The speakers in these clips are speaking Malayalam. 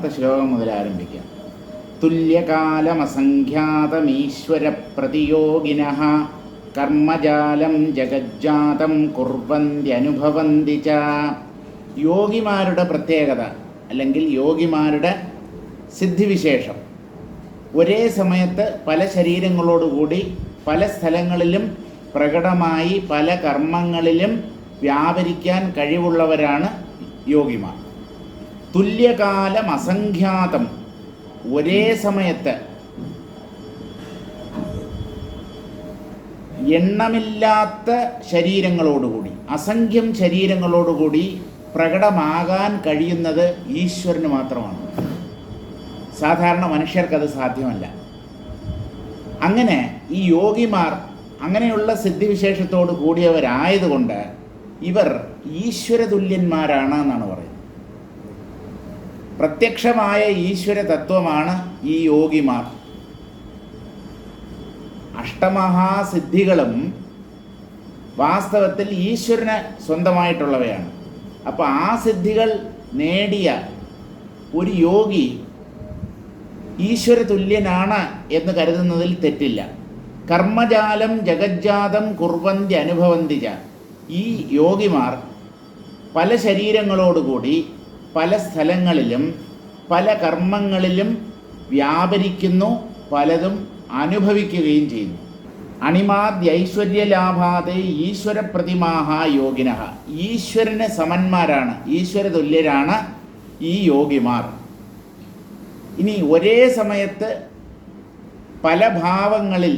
6 ശ്ലോകം മുതൽ ആരംഭിക്കാം. തുല്യകാലമസംഖ്യാതമീശ്വര പ്രതിയോഗിനഃ കർമ്മജാലം ജഗജ്ജാതം കുർവന്ത്യനുഭവന്തി ച. യോഗിമാരുടെ പ്രത്യേകത അല്ലെങ്കിൽ യോഗിമാരുടെ സിദ്ധിവിശേഷം, ഒരേ സമയത്ത് പല ശരീരങ്ങളോടുകൂടി പല സ്ഥലങ്ങളിലും പ്രകടമായി പല കർമ്മങ്ങളിലും വ്യാപരിക്കാൻ കഴിവുള്ളവരാണ് യോഗിമാർ. തുല്യകാലം അസംഖ്യാതം, ഒരേ സമയത്ത് എണ്ണമില്ലാത്ത ശരീരങ്ങളോടുകൂടി, അസംഖ്യം ശരീരങ്ങളോടുകൂടി പ്രകടമാകാൻ കഴിയുന്നത് ഈശ്വരന് മാത്രമാണ്. സാധാരണ മനുഷ്യർക്കത് സാധ്യമല്ല. അങ്ങനെ ഈ യോഗിമാർ അങ്ങനെയുള്ള സിദ്ധിവിശേഷത്തോട് കൂടിയവരായതുകൊണ്ട് ഇവർ ഈശ്വരതുല്യന്മാരാണ് എന്നാണ് പറയുന്നത്. പ്രത്യക്ഷമായ ഈശ്വര തത്വമാണ് ഈ യോഗിമാർ. അഷ്ടമഹാസിദ്ധികളും വാസ്തവത്തിൽ ഈശ്വരന് സ്വന്തമായിട്ടുള്ളവയാണ്. അപ്പോൾ ആ സിദ്ധികൾ നേടിയ ഒരു യോഗി ഈശ്വര തുല്യനാണ് എന്ന് കരുതുന്നതിൽ തെറ്റില്ല. കർമ്മജാലം ജഗജ്ജാതം കുർവന്തി അനുഭവന്തി ച. ഈ യോഗിമാർ പല ശരീരങ്ങളോടുകൂടി പല സ്ഥലങ്ങളിലും പല കർമ്മങ്ങളിലും വ്യാപരിക്കുന്നു, പലതും അനുഭവിക്കുകയും ചെയ്യുന്നു. അണിമാദ്യൈശ്വര്യലാഭാതെ ഈശ്വര പ്രതിമാഹ യോഗിനഃ. ഈശ്വരന് സമന്മാരാണ്, ഈശ്വര തുല്യരാണ് ഈ യോഗിമാർ. ഇനി ഒരേ സമയത്ത് പല ഭാവങ്ങളിൽ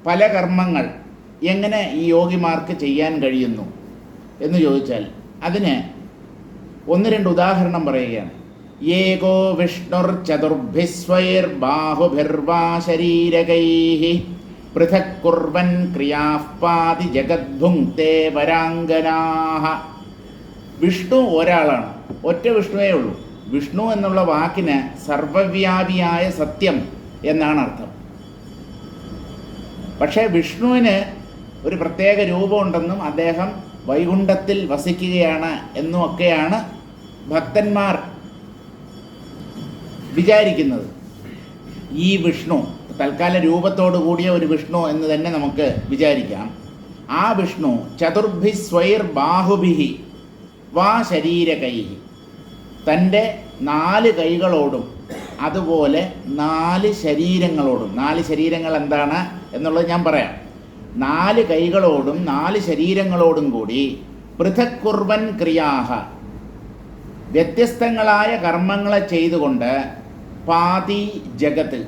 പല കർമ്മങ്ങൾ എങ്ങനെ ഈ യോഗിമാർക്ക് ചെയ്യാൻ കഴിയുന്നു എന്ന് ചോദിച്ചാൽ അതിന് 1-2 ഉദാഹരണം പറയുകയാണ്. ഏകോ വിഷ്ണുർ ചതുർഭിസ്വൈർ ബാഹുഭിർവാ ശരീരകൈഃ പൃഥക് കുർവൻ ക്രിയാഃ പാതി ജഗദ്ഭുങ്ക്തേ വരാംഗനാഃ. വിഷ്ണു ഒരാളാണ്, ഒറ്റ വിഷ്ണുവേ ഉള്ളൂ. വിഷ്ണു എന്നുള്ള വാക്കിന് സർവവ്യാപിയായ സത്യം എന്നാണ് അർത്ഥം. പക്ഷേ വിഷ്ണുവിന് ഒരു പ്രത്യേക രൂപമുണ്ടെന്നും അദ്ദേഹം വൈകുണ്ഠത്തിൽ വസിക്കുകയാണ് എന്നുമൊക്കെയാണ് ഭക്തന്മാർ വിചാരിക്കുന്നത്. ഈ വിഷ്ണു തൽക്കാല രൂപത്തോടു കൂടിയ ഒരു വിഷ്ണു എന്ന് തന്നെ നമുക്ക് വിചാരിക്കാം. ആ വിഷ്ണു ചതുർഭി സ്വൈർ ബാഹുഭിഹി വാ ശരീരകൈഃ, തൻ്റെ 4 കൈകളോടും അതുപോലെ 4 ശരീരങ്ങളോടും, 4 ശരീരങ്ങൾ എന്താണ് എന്നുള്ളത് ഞാൻ പറയാം. 4 കൈകളോടും 4 ശരീരങ്ങളോടും കൂടി പൃഥക് കുർവൻ ക്രിയാഹ, വ്യത്യസ്തങ്ങളായ കർമ്മങ്ങളെ ചെയ്തുകൊണ്ട് പാതി ജഗത്ത്,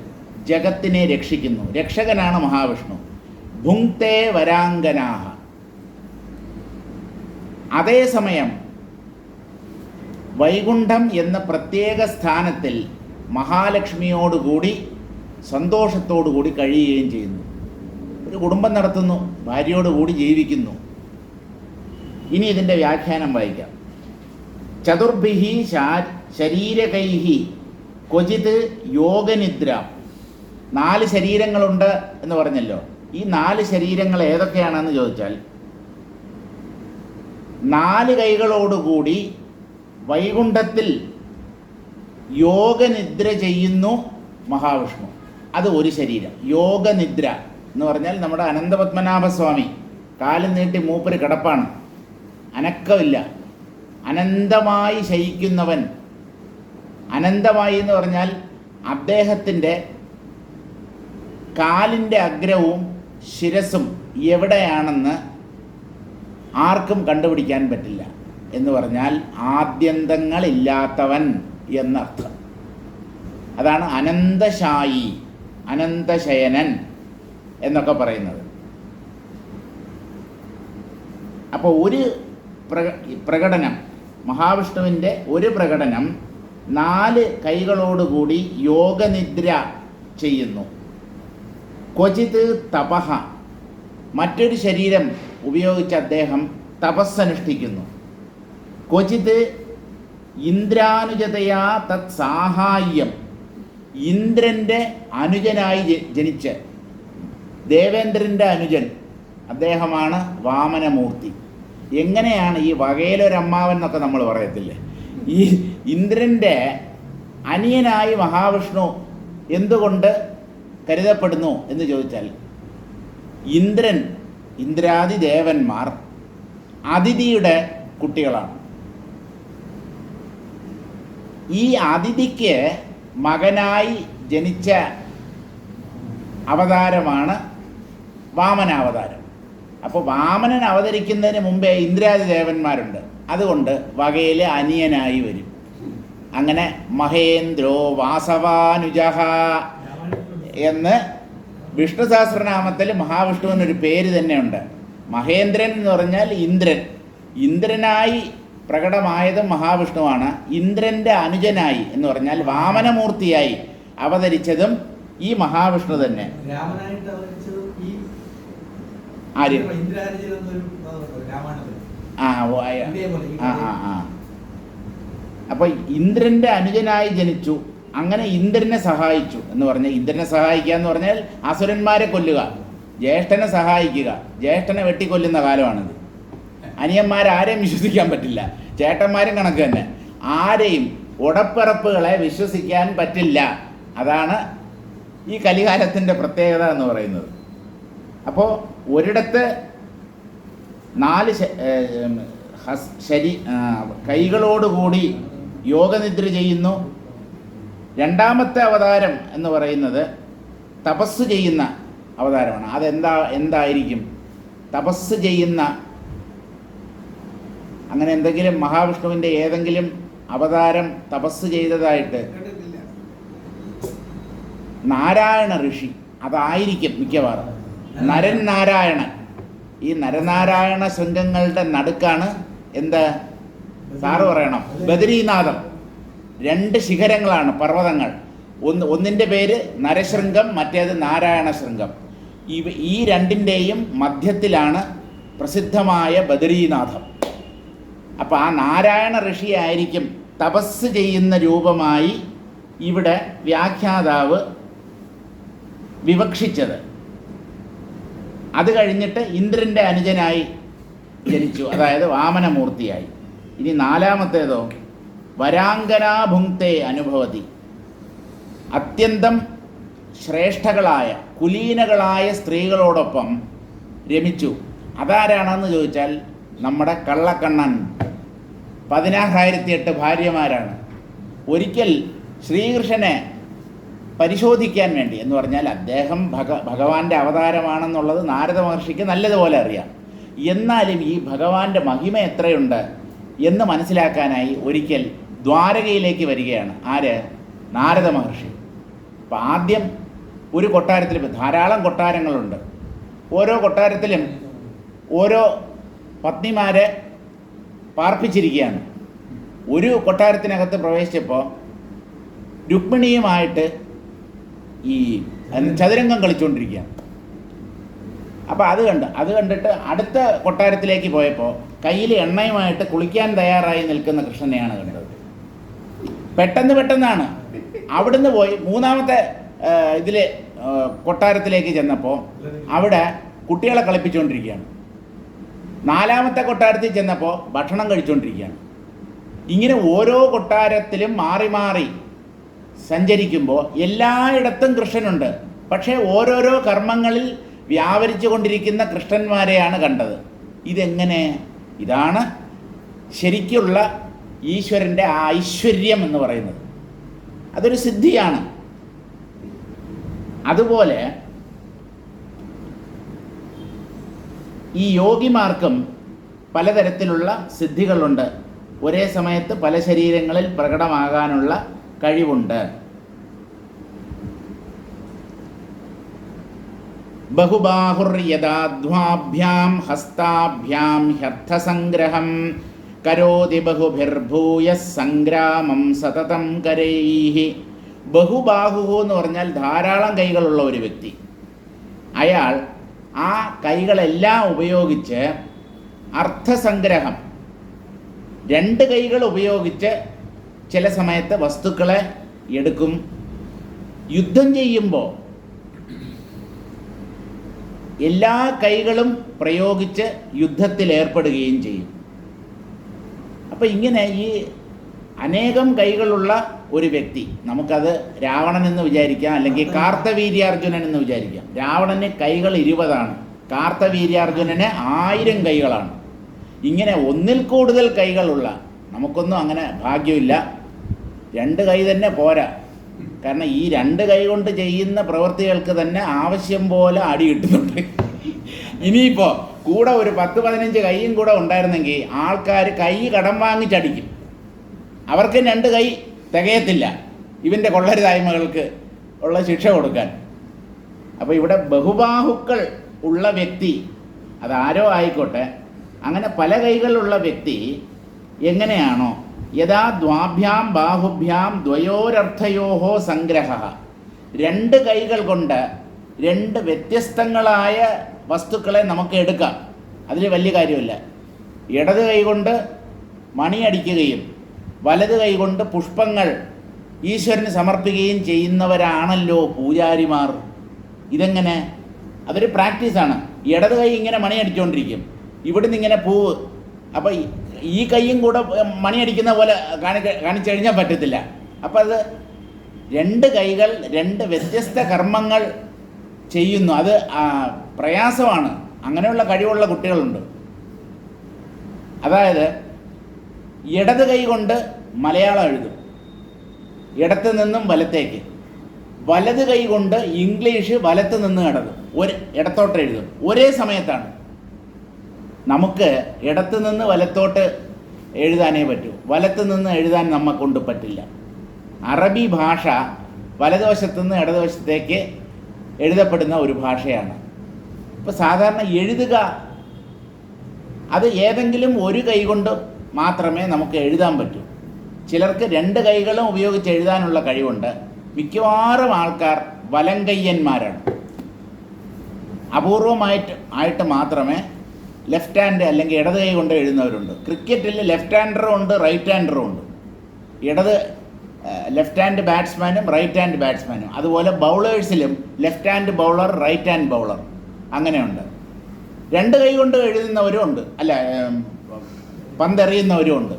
ജഗത്തിനെ രക്ഷിക്കുന്നു. രക്ഷകനാണ് മഹാവിഷ്ണു. ഭുങ്ക്തേ വരാംഗനാഹ, അതേസമയം വൈകുണ്ഠം എന്ന പ്രത്യേക സ്ഥാനത്തിൽ മഹാലക്ഷ്മിയോടുകൂടി സന്തോഷത്തോടുകൂടി കഴിയുകയും ചെയ്യുന്നു. ഒരു കുടുംബം നടത്തുന്നു, ഭാര്യയോടുകൂടി ജീവിക്കുന്നു. ഇനി ഇതിൻ്റെ വ്യാഖ്യാനം വായിക്കാം. ചതുർഭിഹി ശരീരകൈഹി ക്വചിത് യോഗനിദ്ര. 4 ശരീരങ്ങളുണ്ട് എന്ന് പറഞ്ഞല്ലോ. ഈ 4 ശരീരങ്ങൾ ഏതൊക്കെയാണെന്ന് ചോദിച്ചാൽ, 4 കൈകളോടുകൂടി വൈകുണ്ഠത്തിൽ യോഗനിദ്ര ചെയ്യുന്നു മഹാവിഷ്ണു. അത് ഒരു ശരീരം. യോഗനിദ്ര എന്ന് പറഞ്ഞാൽ നമ്മുടെ അനന്തപത്മനാഭസ്വാമി കാലും നീട്ടി മൂപ്പര് കിടപ്പാണ്, അനക്കമില്ല, അനന്തമായി ശയിക്കുന്നവൻ. അനന്തമായി എന്ന് പറഞ്ഞാൽ അദ്ദേഹത്തിൻ്റെ കാലിൻ്റെ അഗ്രവും ശിരസും എവിടെയാണെന്ന് ആർക്കും കണ്ടുപിടിക്കാൻ പറ്റില്ല. എന്ന് പറഞ്ഞാൽ ആദ്യന്തങ്ങളില്ലാത്തവൻ എന്നർത്ഥം. അതാണ് അനന്തശായി, അനന്തശയനൻ എന്നൊക്കെ പറയുന്നത്. അപ്പോൾ ഒരു പ്രകടനം, മഹാവിഷ്ണുവിൻ്റെ ഒരു പ്രകടനം 4 കൈകളോടുകൂടി യോഗനിദ്ര ചെയ്യുന്നു. ക്വചിത് തപഹ, മറ്റൊരു ശരീരം ഉപയോഗിച്ച് അദ്ദേഹം തപസ്സനുഷ്ഠിക്കുന്നു. ക്വചിത് ഇന്ദ്രാനുജതയാ തത് സാഹായ്യം, ഇന്ദ്രൻ്റെ അനുജനായി ജനിച്ച്, ദേവേന്ദ്രൻ്റെ അനുജൻ അദ്ദേഹമാണ് വാമനമൂർത്തി. എങ്ങനെയാണ് ഈ വകയിലൊരമ്മാവൻ എന്നൊക്കെ നമ്മൾ പറയത്തില്ലേ, ഈ ഇന്ദ്രൻ്റെ അനിയനായി മഹാവിഷ്ണു എന്തുകൊണ്ട് കരുതപ്പെടുന്നു എന്ന് ചോദിച്ചാൽ, ഇന്ദ്രൻ, ഇന്ദ്രാദി ദേവന്മാർ അതിഥിയുടെ കുട്ടികളാണ്. ഈ അതിഥിക്ക് മകനായി ജനിച്ച അവതാരമാണ് വാമനാവതാരം. അപ്പോൾ വാമനൻ അവതരിക്കുന്നതിന് മുമ്പേ ഇന്ദ്രാദി ദേവന്മാരുണ്ട്. അതുകൊണ്ട് വകയിൽ അനിയനായി വരും. അങ്ങനെ മഹേന്ദ്രോ വാസവാനുജഹ എന്ന് വിഷ്ണു സഹസ്രനാമത്തിൽ മഹാവിഷ്ണുവിനൊരു പേര് തന്നെയുണ്ട്. മഹേന്ദ്രൻ എന്ന് പറഞ്ഞാൽ ഇന്ദ്രൻ. ഇന്ദ്രനായി പ്രകടമായതും മഹാവിഷ്ണുവാണ്. ഇന്ദ്രൻ്റെ അനുജനായി എന്ന് പറഞ്ഞാൽ വാമനമൂർത്തിയായി അവതരിച്ചതും ഈ മഹാവിഷ്ണു തന്നെ. ആര്? അപ്പോൾ ഇന്ദ്രൻ്റെ അനുജനായി ജനിച്ചു. അങ്ങനെ ഇന്ദ്രനെ സഹായിച്ചു എന്ന് പറഞ്ഞാൽ, ഇന്ദ്രനെ സഹായിക്കുക എന്ന് പറഞ്ഞാൽ അസുരന്മാരെ കൊല്ലുക, ജ്യേഷ്ഠനെ സഹായിക്കുക. ജ്യേഷ്ഠനെ വെട്ടിക്കൊല്ലുന്ന കാലമാണിത്. അനിയന്മാരാരെയും വിശ്വസിക്കാൻ പറ്റില്ല, ചേട്ടന്മാരും കണക്ക് തന്നെ. ആരെയും ഉടപ്പിറപ്പുകളെ വിശ്വസിക്കാൻ പറ്റില്ല. അതാണ് ഈ കലികാലത്തിൻ്റെ പ്രത്യേകത എന്ന് പറയുന്നത്. അപ്പോൾ ഒരിടത്ത് 4 കൈകളോടുകൂടി യോഗനിദ്ര ചെയ്യുന്നു. രണ്ടാമത്തെ അവതാരം എന്ന് പറയുന്നത് തപസ് ചെയ്യുന്ന അവതാരമാണ്. എന്തായിരിക്കും തപസ് ചെയ്യുന്ന? അങ്ങനെ എന്തെങ്കിലും മഹാവിഷ്ണുവിൻ്റെ ഏതെങ്കിലും അവതാരം തപസ് ചെയ്തതായിട്ട്? നാരായണ ഋഷി, അതായിരിക്കും മിക്കവാറും. നരൻ നാരായണൻ. ഈ നരനാരായണ ശൃംഗങ്ങളുടെ നടുക്കാണ് എന്ത് സാറ് പറയണം, ബദരീനാഥം. 2 ശിഖരങ്ങളാണ്, പർവ്വതങ്ങൾ. ഒന്നിൻ്റെ പേര് നരശൃംഗം, മറ്റേത് നാരായണ ശൃംഗം. ഈ രണ്ടിൻ്റെയും മധ്യത്തിലാണ് പ്രസിദ്ധമായ ബദരീനാഥം. അപ്പോൾ ആ നാരായണ ഋഷിയായിരിക്കും തപസ് ചെയ്യുന്ന രൂപമായി ഇവിടെ വ്യാഖ്യാതാവ് വിവക്ഷിച്ചത്. അത് കഴിഞ്ഞിട്ട് ഇന്ദ്രൻ്റെ അനുജനായി ജനിച്ചു, അതായത് വാമനമൂർത്തിയായി. ഇനി 4-മത്തേതോ വരാംഗനാഭുങ്ക്തേ അനുഭവതി. അത്യന്തം ശ്രേഷ്ഠകളായ കുലീനകളായ സ്ത്രീകളോടൊപ്പം രമിച്ചു. അതാരാണെന്ന് ചോദിച്ചാൽ നമ്മുടെ കള്ളക്കണ്ണൻ. 16,008 ഭാര്യമാരാണ്. ഒരിക്കൽ ശ്രീകൃഷ്ണനെ പരിശോധിക്കാൻ വേണ്ടി, എന്ന് പറഞ്ഞാൽ അദ്ദേഹം ഭഗവാന്റെ അവതാരമാണെന്നുള്ളത് നാരദ മഹർഷിക്ക് നല്ലതുപോലെ അറിയാം. എന്നാലും ഈ ഭഗവാന്റെ മഹിമ എത്രയുണ്ട് എന്ന് മനസ്സിലാക്കാനായി ഒരിക്കൽ ദ്വാരകയിലേക്ക് വരികയാണ്. ആര്? നാരദ മഹർഷി. അപ്പം ആദ്യം ഒരു കൊട്ടാരത്തിൽ, ധാരാളം കൊട്ടാരങ്ങളുണ്ട്. ഓരോ കൊട്ടാരത്തിലും ഓരോ പത്നിമാരെ പാർപ്പിച്ചിരിക്കുകയാണ്. ഒരു കൊട്ടാരത്തിനകത്ത് പ്രവേശിച്ചപ്പോൾ രുക്മിണിയുമായിട്ട് ഈ ചതുരംഗം കളിച്ചുകൊണ്ടിരിക്കുകയാണ്. അപ്പോൾ അത് കണ്ടിട്ട് അടുത്ത കൊട്ടാരത്തിലേക്ക് പോയപ്പോൾ കയ്യിൽ എണ്ണയുമായിട്ട് കുളിക്കാൻ തയ്യാറായി നിൽക്കുന്ന കൃഷ്ണനെയാണ് കണ്ടത്. പെട്ടെന്നാണ് അവിടുന്ന് പോയി 3-മത്തെ കൊട്ടാരത്തിലേക്ക് ചെന്നപ്പോൾ അവിടെ കുട്ടികളെ കളിപ്പിച്ചുകൊണ്ടിരിക്കുകയാണ്. 4-മത്തെ കൊട്ടാരത്തിൽ ചെന്നപ്പോൾ ഭക്ഷണം കഴിച്ചുകൊണ്ടിരിക്കുകയാണ്. ഇങ്ങനെ ഓരോ കൊട്ടാരത്തിലും മാറി മാറി സഞ്ചരിക്കുമ്പോൾ എല്ലായിടത്തും കൃഷ്ണനുണ്ട്. പക്ഷേ ഓരോരോ കർമ്മങ്ങളിൽ വ്യാപരിച്ചു കൊണ്ടിരിക്കുന്ന കൃഷ്ണന്മാരെയാണ് കണ്ടത്. ഇതെങ്ങനെ? ഇതാണ് ശരിക്കുള്ള ഈശ്വരൻ്റെ ഐശ്വര്യം എന്ന് പറയുന്നത്. അതൊരു സിദ്ധിയാണ്. അതുപോലെ ഈ യോഗിമാർക്കും പലതരത്തിലുള്ള സിദ്ധികളുണ്ട്. ഒരേ സമയത്ത് പല ശരീരങ്ങളിൽ പ്രകടമാകാനുള്ള കഴിവുണ്ട്. ബഹുബാഹുർയദാധ്വാഭ്യാം ഹസ്താഭ്യാം ഹ്യർത്ഥസംഗ്രഹം കരോതി ബഹുഭിർഭൂയ സംഗ്രാമം സതതം കരൈഹി. ബഹുബാഹു എന്ന് പറഞ്ഞാൽ ധാരാളം കൈകളുള്ള ഒരു വ്യക്തി. അയാൾ ആ കൈകളെല്ലാം ഉപയോഗിച്ച് അർത്ഥസംഗ്രഹം, 2 കൈകൾ ഉപയോഗിച്ച് ചില സമയത്ത് വസ്തുക്കളെ എടുക്കും. യുദ്ധം ചെയ്യുമ്പോൾ എല്ലാ കൈകളും പ്രയോഗിച്ച് യുദ്ധത്തിൽ ഏർപ്പെടുകയും ചെയ്യും. അപ്പോൾ ഇങ്ങനെ ഈ അനേകം കൈകളുള്ള ഒരു വ്യക്തി, നമുക്കത് രാവണൻ എന്ന് വിചാരിക്കാം, അല്ലെങ്കിൽ കാർത്തവീര്യാർജുനൻ എന്ന് വിചാരിക്കാം. രാവണന് കൈകൾ 20, കാർത്തവീര്യാർജുനന് 1000 കൈകളാണ്. ഇങ്ങനെ ഒന്നിൽ കൂടുതൽ കൈകളുള്ള, നമുക്കൊന്നും അങ്ങനെ ഭാഗ്യമില്ല, 2 കൈ തന്നെ പോരാ. കാരണം ഈ 2 കൈ കൊണ്ട് ചെയ്യുന്ന പ്രവൃത്തികൾക്ക് തന്നെ ആവശ്യം പോലെ അടി കിട്ടുന്നുണ്ട്. ഇനിയിപ്പോൾ കൂടെ ഒരു 10-15 കൈയും കൂടെ ഉണ്ടായിരുന്നെങ്കിൽ ആൾക്കാർ കൈ കടം വാങ്ങിച്ചടിക്കും. അവർക്ക് 2 കൈ തികയത്തില്ല ഇവൻ്റെ കൊള്ളരുതായ്മകൾക്ക് ഉള്ള ശിക്ഷ കൊടുക്കാൻ. അപ്പോൾ ഇവിടെ ബഹുബാഹുക്കൾ ഉള്ള വ്യക്തി, അതാരോ ആയിക്കോട്ടെ, അങ്ങനെ പല കൈകളുള്ള വ്യക്തി എങ്ങനെയാണോ യഥാ ദ്വാഭ്യാം ബാഹുഭ്യാം ദ്വയോരർത്ഥയോഹോ സംഗ്രഹ, 2 കൈകൾ കൊണ്ട് 2 വ്യത്യസ്തങ്ങളായ വസ്തുക്കളെ നമുക്ക് എടുക്കാം, അതിൽ വലിയ കാര്യമില്ല. ഇടത് കൈ കൊണ്ട് മണിയടിക്കുകയും വലത് കൈ കൊണ്ട് പുഷ്പങ്ങൾ ഈശ്വരന് സമർപ്പിക്കുകയും ചെയ്യുന്നവരാണല്ലോ പൂജാരിമാർ. ഇതെങ്ങനെ? അതൊരു പ്രാക്ടീസാണ്. ഇടത് കൈ ഇങ്ങനെ മണിയടിച്ചുകൊണ്ടിരിക്കും, ഇവിടുന്ന് ഇങ്ങനെ പൂവ്. അപ്പോൾ ഈ കൈയും കൂടെ മണിയടിക്കുന്ന പോലെ കാണിച്ചു കഴിഞ്ഞാൽ പറ്റത്തില്ല. അപ്പം അത് 2 കൈകൾ 2 വ്യത്യസ്ത കർമ്മങ്ങൾ ചെയ്യുന്നു. അത് പ്രയാസമാണ്. അങ്ങനെയുള്ള കഴിവുള്ള കുട്ടികളുണ്ട്. അതായത് ഇടത് കൈ കൊണ്ട് മലയാളം എഴുതും, ഇടത്ത് നിന്നും വലത്തേക്ക്. വലത് കൈ കൊണ്ട് ഇംഗ്ലീഷ് വലത്ത് നിന്ന് ഇടത്തോട്ട് എഴുതും. ഒരേ സമയത്താണ്. നമുക്ക് ഇടത്ത് നിന്ന് വലത്തോട്ട് എഴുതാനേ പറ്റൂ, വലത്ത് നിന്ന് എഴുതാൻ നമ്മക്കൊണ്ട് പറ്റില്ല. അറബി ഭാഷ വലതുവശത്തു നിന്ന് ഇടതുവശത്തേക്ക് എഴുതപ്പെടുന്ന ഒരു ഭാഷയാണ്. ഇപ്പോൾ സാധാരണ എഴുതുക, അത് ഏതെങ്കിലും ഒരു കൈ കൊണ്ട് മാത്രമേ നമുക്ക് എഴുതാൻ പറ്റൂ. ചിലർക്ക് 2 കൈകളും ഉപയോഗിച്ച് എഴുതാനുള്ള കഴിവുണ്ട്. മിക്കവാറും ആൾക്കാർ വലങ്കയ്യന്മാരാണ്. അപൂർവമായിട്ട് മാത്രമേ ലെഫ്റ്റ് ഹാൻഡ് അല്ലെങ്കിൽ ഇടത് കൈ കൊണ്ട് എഴുതുന്നവരുണ്ട്. ക്രിക്കറ്റിൽ ലെഫ്റ്റ് ഹാൻഡറും ഉണ്ട്, റൈറ്റ് ഹാൻഡറും ഉണ്ട്. ലെഫ്റ്റ് ഹാൻഡ് ബാറ്റ്സ്മാനും റൈറ്റ് ഹാൻഡ് ബാറ്റ്സ്മാനും. അതുപോലെ ബൗളേഴ്സിലും left hand bowler, right hand bowler, അങ്ങനെയുണ്ട്. 2 കൈ കൊണ്ട് എഴുതുന്നവരും ഉണ്ട്, അല്ല പന്തെറിയുന്നവരും ഉണ്ട്.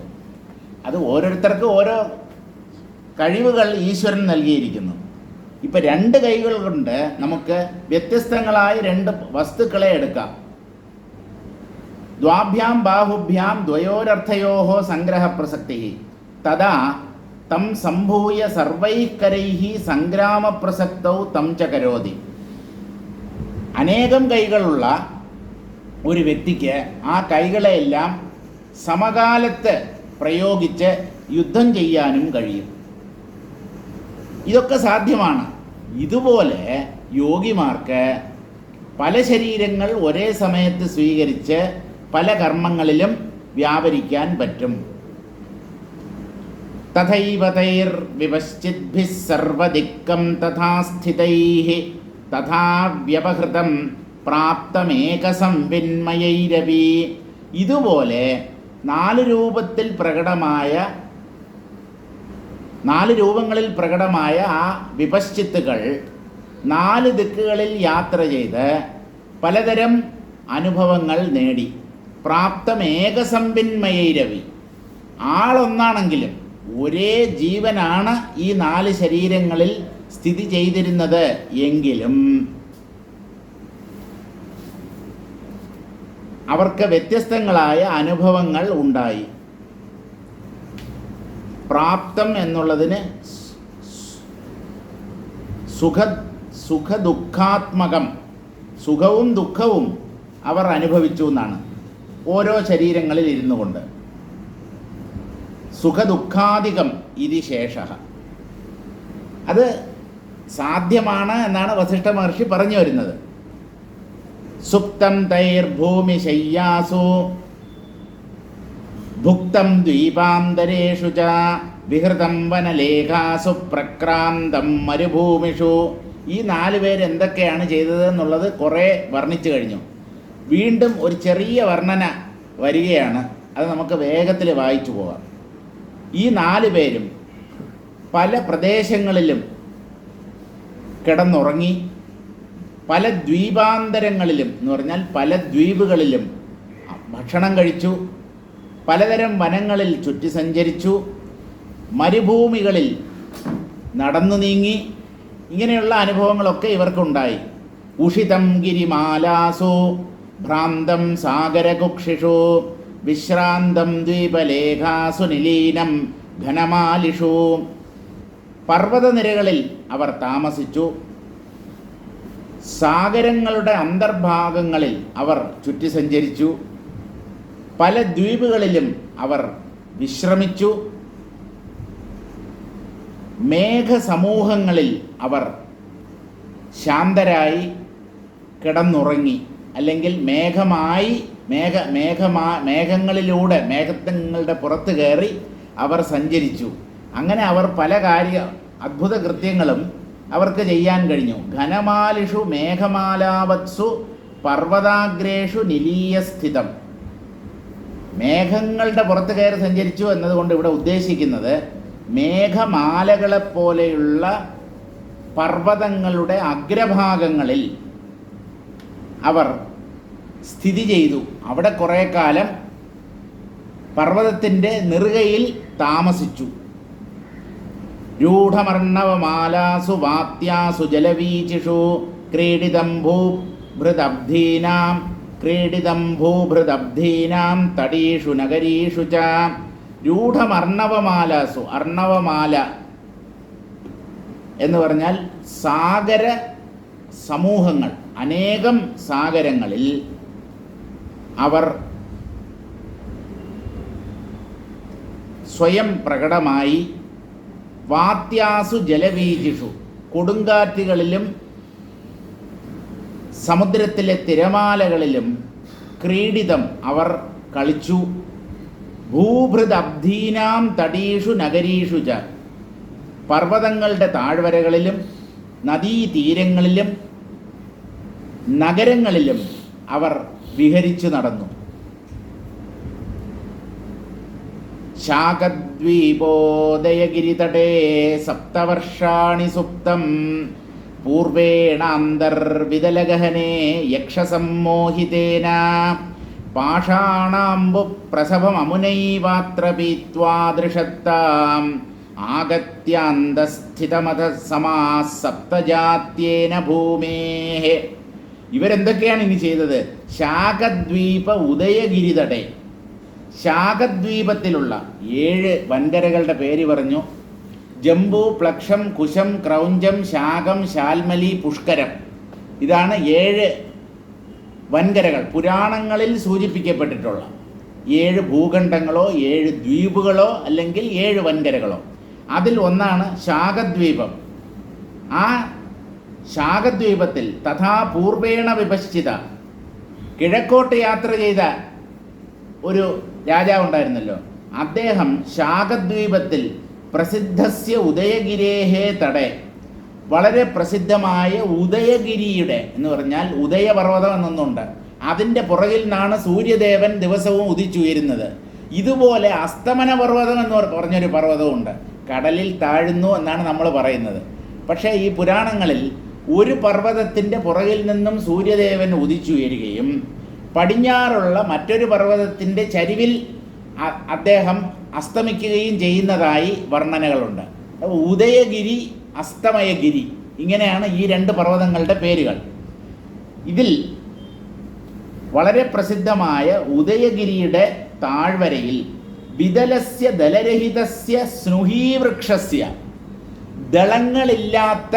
അത് ഓരോരുത്തർക്കും ഓരോ കഴിവുകൾ ഈശ്വരൻ നൽകിയിരിക്കുന്നു. ഇപ്പം 2 കൈകൾ കൊണ്ട് നമുക്ക് വ്യത്യസ്തങ്ങളായ 2 വസ്തുക്കളെ എടുക്കാം. ദ്വാഭ്യാം ബാഹുഭ്യാം ദ്വയോരർത്ഥയോഹോ സംഗ്രഹ പ്രസക്തി തഥാ തം സംഭൂയ സർവൈകരൈഃ സംഗ്രാമ പ്രസക്തൗ തം ച കരോതി. അനേകം കൈകളുള്ള ഒരു വ്യക്തിക്ക് ആ കൈകളെയെല്ലാം സമകാലത്ത് പ്രയോഗിച്ച് യുദ്ധം ചെയ്യാനും കഴിയും. ഇതൊക്കെ സാധ്യമാണ്. ഇതുപോലെ യോഗിമാർക്ക് പല ശരീരങ്ങൾ ഒരേ സമയത്ത് സ്വീകരിച്ച് പല കർമ്മങ്ങളിലും വ്യാപരിക്കാൻ പറ്റും. തഥൈവ തൈർ വിപശ്ചിദ്ഭിഃ സർവദിക്കം തഥാ സ്ഥിതൈഃ തഥാ വ്യപഹൃതം പ്രാപ്തമേകസംവിന്മയൈരപി. ഇതുപോലെ 4 രൂപങ്ങളിൽ പ്രകടമായ ആ വിപശ്ചിത്തുകൾ 4 ദിക്കുകളിൽ യാത്ര ചെയ്ത് പലതരം അനുഭവങ്ങൾ നേടി. പ്രാപ്തമേകസംവിന്മയൈരപി. ആളൊന്നാണെങ്കിലും ഒരേ ജീവനാണ് ഈ 4 ശരീരങ്ങളിൽ സ്ഥിതി ചെയ്തിരുന്നത് എങ്കിലും അവർക്ക് വ്യത്യസ്തങ്ങളായ അനുഭവങ്ങൾ ഉണ്ടായി. പ്രാപ്തം എന്നുള്ളതിന് സുഖദുഃഖാത്മകം, സുഖവും ദുഃഖവും അവർ അനുഭവിച്ചു എന്നാണ്. ഓരോ ശരീരങ്ങളിൽ ഇരുന്നു കൊണ്ട് സുഖദുഃഖാധികം ഇതി ശേഷഃ. അത് സാധ്യമാണ് എന്നാണ് വസിഷ്ഠ മഹർഷി പറഞ്ഞു വരുന്നത്. സുപ്തം തൈർഭൂമിശയ്യാസു ഭുക്തം ദ്വീപാന്തരേഷു ച വിഹൃതം വനലേഖാസു പ്രക്രാന്തം മരുഭൂമിഷു. ഈ 4 പേര് എന്തൊക്കെയാണ് ചെയ്തതെന്നുള്ളത് കുറേ വർണ്ണിച്ചു കഴിഞ്ഞു. വീണ്ടും ഒരു ചെറിയ വർണ്ണന വരികയാണ്, അത് നമുക്ക് വേഗത്തിൽ വായിച്ചു പോകാം. ഈ 4 പേരും പല പ്രദേശങ്ങളിലും കിടന്നുറങ്ങി, പല ദ്വീപാന്തരങ്ങളിലും എന്ന് പറഞ്ഞാൽ പല ദ്വീപുകളിലും ഭക്ഷണം കഴിച്ചു, പലതരം വനങ്ങളിൽ ചുറ്റി സഞ്ചരിച്ചു, മരുഭൂമികളിൽ നടന്നു നീങ്ങി. ഇങ്ങനെയുള്ള അനുഭവങ്ങളൊക്കെ ഇവർക്കുണ്ടായി. ഉഷിതം ഗിരിമാലാസു ഭ്രാന്തം സാഗരകുക്ഷിഷു വിശ്രാന്തം ദ്വീപലേഖാസു നിലീനം ഘനമാലിഷു. പർവ്വതനിരകളിൽ അവർ താമസിച്ചു. സാഗരങ്ങളുടെ അന്തർഭാഗങ്ങളിൽ അവർ ചുറ്റി സഞ്ചരിച്ചു. പല ദ്വീപുകളിലും അവർ വിശ്രമിച്ചു. മേഘസമൂഹങ്ങളിൽ അവർ ശാന്തരായി കിടന്നുറങ്ങി. അല്ലെങ്കിൽ മേഘങ്ങളിലൂടെ മേഘങ്ങളുടെ പുറത്ത് കയറി അവർ സഞ്ചരിച്ചു. അങ്ങനെ അവർ പല അദ്ഭുത കൃത്യങ്ങളും അവർക്ക് ചെയ്യാൻ കഴിഞ്ഞു. ഘനമാലിഷു മേഘമാലാവത്സു പർവ്വതാഗ്രേഷു നിലീയസ്ഥിതം. മേഘങ്ങളുടെ പുറത്ത് കയറി സഞ്ചരിച്ചു എന്നതുകൊണ്ട് ഇവിടെ ഉദ്ദേശിക്കുന്നത് മേഘമാലകളെപ്പോലെയുള്ള പർവ്വതങ്ങളുടെ അഗ്രഭാഗങ്ങളിൽ അവർ സ്ഥിതി ചെയ്തു. അവിടെ കുറേ കാലം പർവ്വതത്തിൻ്റെ നെറുകയിൽ താമസിച്ചു. രൂഢമർണവമാലാസു വാത്യാസു ജലവീചിഷു ക്രീഡിതം ഭൂഭൃദബ്ധീനാം തടീഷു നഗരീഷു ച. രൂഢമർണവമാലാസു, അർണവമാല എന്ന് പറഞ്ഞാൽ സാഗര സമൂഹങ്ങൾ, അനേകം സാഗരങ്ങളിൽ അവർ സ്വയം പ്രകടമായി. വാത്യാസു ജലവീചിഷു, കൊടുങ്കാറ്റുകളിലും സമുദ്രത്തിലെ തിരമാലകളിലും ക്രീഡിതം അവർ കളിച്ചു. ഭൂഭൃദബ്ധീനാം തടീഷു നഗരീഷു ച, പർവ്വതങ്ങളുടെ താഴ്വരകളിലും നദീതീരങ്ങളിലും നഗരങ്ങളിലും അവർ വിഹരിച്ചു നടന്നു. ശാകദ്വീപോദയഗിരിതടേ സപ്തവർഷാണി സുപ്തം പൂർവേണാന്തർവിദലഗഹനേ യക്ഷസമ്മോഹിതേന പാഷാണാംബു പ്രസഭമമുനൈവാത്ര പീത്വാ ദൃശത്താം ആഗത്യാന്തസ്ഥിതമതസമാഃ സപ്തജാത്യേന ഭൂമേഃ. ഇവരെന്തൊക്കെയാണ് ഇനി ചെയ്തത്? ശാകദ്വീപ ഉദയഗിരിതടേ, ശാകദ്വീപത്തിലുള്ള 7 വൻകരകളുടെ പേര് പറഞ്ഞു. ജംബു, പ്ലക്ഷം, കുശം, ക്രൗഞ്ചം, ശാകം, ശാൽമലി, പുഷ്കരം. ഇതാണ് 7 വൻകരകൾ. പുരാണങ്ങളിൽ സൂചിപ്പിക്കപ്പെട്ടിട്ടുള്ള 7 ഭൂഖണ്ഡങ്ങളോ 7 ദ്വീപുകളോ അല്ലെങ്കിൽ 7 വൻകരകളോ. അതിൽ ഒന്നാണ് ശാകദ്വീപം. ആ ശാകദ്വീപത്തിൽ തഥാ പൂർവേണ വിപശ്ചിത, കിഴക്കോട്ട് യാത്ര ചെയ്ത ഒരു രാജാവുണ്ടായിരുന്നല്ലോ. അദ്ദേഹം ശാകദ്വീപത്തിൽ പ്രസിദ്ധസ്യ ഉദയഗിരേഹേ തടേ, വളരെ പ്രസിദ്ധമായ ഉദയഗിരിയുടെ എന്ന് പറഞ്ഞാൽ ഉദയപർവ്വതം എന്നൊന്നുണ്ട്, അതിൻ്റെ പുറകിൽ നിന്നാണ് സൂര്യദേവൻ ദിവസവും ഉദിച്ചുയരുന്നത്. ഇതുപോലെ അസ്തമന പർവ്വതം എന്ന് പറഞ്ഞൊരു പർവ്വതമുണ്ട്. കടലിൽ താഴുന്നു എന്നാണ് നമ്മൾ പറയുന്നത്. പക്ഷേ ഈ പുരാണങ്ങളിൽ ഒരു പർവ്വതത്തിൻ്റെ പുറകിൽ നിന്നും സൂര്യദേവൻ ഉദിച്ചുയരുകയും പടിഞ്ഞാറുള്ള മറ്റൊരു പർവ്വതത്തിൻ്റെ ചരിവിൽ അദ്ദേഹം അസ്തമിക്കുകയും ചെയ്യുന്നതായി വർണ്ണനകളുണ്ട്. ഉദയഗിരി, അസ്തമയഗിരി, ഇങ്ങനെയാണ് ഈ 2 പർവ്വതങ്ങളുടെ പേരുകൾ. ഇതിൽ വളരെ പ്രസിദ്ധമായ ഉദയഗിരിയുടെ താഴ്വരയിൽ വിദലസ്യ ദലരഹിതസ്യ സ്നുഹീവൃക്ഷസ്യ, ദളങ്ങളില്ലാത്ത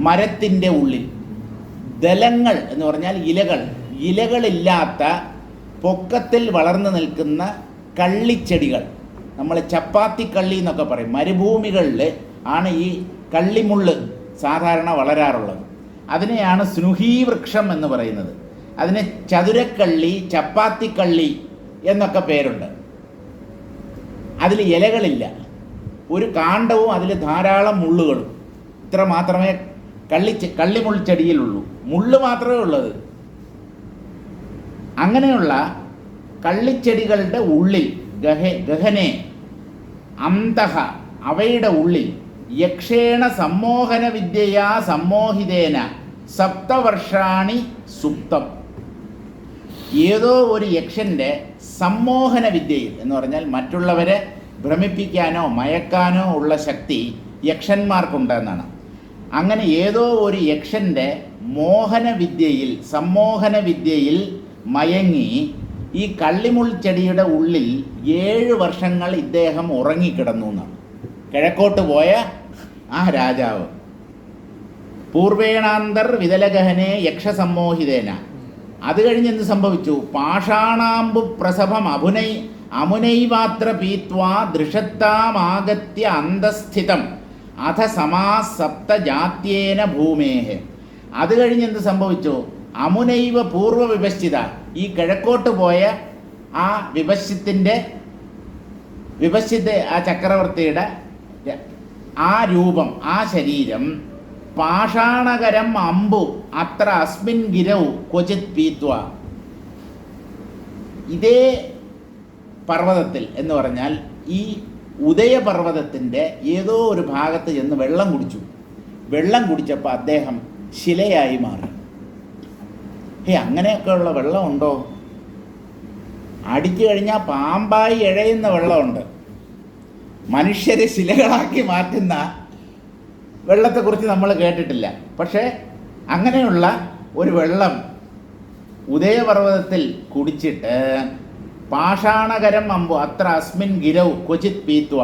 മരത്തിൻ്റെ ഉള്ളിൽ, ദലങ്ങൾ എന്ന് പറഞ്ഞാൽ ഇലകളില്ലാത്ത പൊക്കത്തിൽ വളർന്നു നിൽക്കുന്ന കള്ളിച്ചെടികൾ, നമ്മൾ ചപ്പാത്തി കള്ളി എന്നൊക്കെ പറയും. മരുഭൂമികളിൽ ആണ് ഈ കള്ളിമുള്ള് സാധാരണ വളരാറുള്ളത്. അതിനെയാണ് സ്നുഹീവൃക്ഷം എന്ന് പറയുന്നത്. അതിന് ചതുരക്കള്ളി, ചപ്പാത്തിക്കള്ളി എന്നൊക്കെ പേരുണ്ട്. അതിൽ ഇലകളില്ല, ഒരു കാണ്ഡവും അതിൽ ധാരാളം മുള്ളുകളും. ഇത്ര മാത്രമേ കള്ളിമുൾ ചെടിയിലുള്ളൂ, മുള്ള് മാത്രമേ ഉള്ളത്. അങ്ങനെയുള്ള കള്ളിച്ചെടികളുടെ ഉള്ളിൽ ഗഹനെ അന്തഹ, അവയുടെ ഉള്ളിൽ യക്ഷേണ സമ്മോഹന വിദ്യയാ സമ്മോഹിതേന സപ്തവർഷാണി സുപ്തം, ഏതോ ഒരു യക്ഷൻ്റെ സമ്മോഹന വിദ്യയിൽ എന്ന് പറഞ്ഞാൽ മറ്റുള്ളവരെ ഭ്രമിപ്പിക്കാനോ മയക്കാനോ ഉള്ള ശക്തി യക്ഷന്മാർക്കുണ്ടെന്നാണ്. അങ്ങനെ ഏതോ ഒരു യക്ഷൻ്റെ മോഹനവിദ്യയിൽ സമ്മോഹന വിദ്യയിൽ മയങ്ങി ഈ കള്ളിമുൾ ചെടിയുടെ ഉള്ളിൽ 7 വർഷങ്ങൾ ഇദ്ദേഹം ഉറങ്ങിക്കിടന്നു എന്നാണ് കിഴക്കോട്ട് പോയ ആ രാജാവ്. പൂർവേണാന്തർ വിതലഗഹനെ യക്ഷസമ്മോഹിതേന. അത് കഴിഞ്ഞ് എന്ത് സംഭവിച്ചു? പാഷാണാമ്പു പ്രസഭം അമുനൈവാത്ര പീത്വാ ദൃഷത്താമാഗത്യ അന്തസ്ഥിതം അധ സമാസപ്തജാത്യേന ഭൂമേഹ. അത് കഴിഞ്ഞ് എന്ത് സംഭവിച്ചു? അമുനൈവ പൂർവ്വ വിപശ്ചിത. ഈ കിഴക്കോട്ട് പോയ ആ വിപശ്ചിത ആ ചക്രവർത്തിയുടെ ആ രൂപം, ആ ശരീരം പാഷാണകരം അമ്പു അത്ര അസ്മിൻ ഗിരൗ ക്വചിത് പീത്വ. ഇതേ പർവ്വതത്തിൽ എന്ന് പറഞ്ഞാൽ ഈ ഉദയപർവ്വതത്തിൻ്റെ ഏതോ ഒരു ഭാഗത്ത് ചെന്ന് വെള്ളം കുടിച്ചു. വെള്ളം കുടിച്ചപ്പോൾ അദ്ദേഹം ശിലയായി മാറി. അങ്ങനെയൊക്കെയുള്ള വെള്ളമുണ്ടോ? അടിച്ചു കഴിഞ്ഞാൽ പാമ്പായി ഇഴയുന്ന വെള്ളമുണ്ട്. മനുഷ്യരെ ശിലകളാക്കി മാറ്റുന്ന വെള്ളത്തെക്കുറിച്ച് നമ്മൾ കേട്ടിട്ടില്ല. പക്ഷേ അങ്ങനെയുള്ള ഒരു വെള്ളം ഉദയപർവ്വതത്തിൽ കുടിച്ചിട്ട് പാഷാണകരം അമ്പു അത്ര അസ്മിൻ ഗിരൗ ക്വചിത് പീത്വ.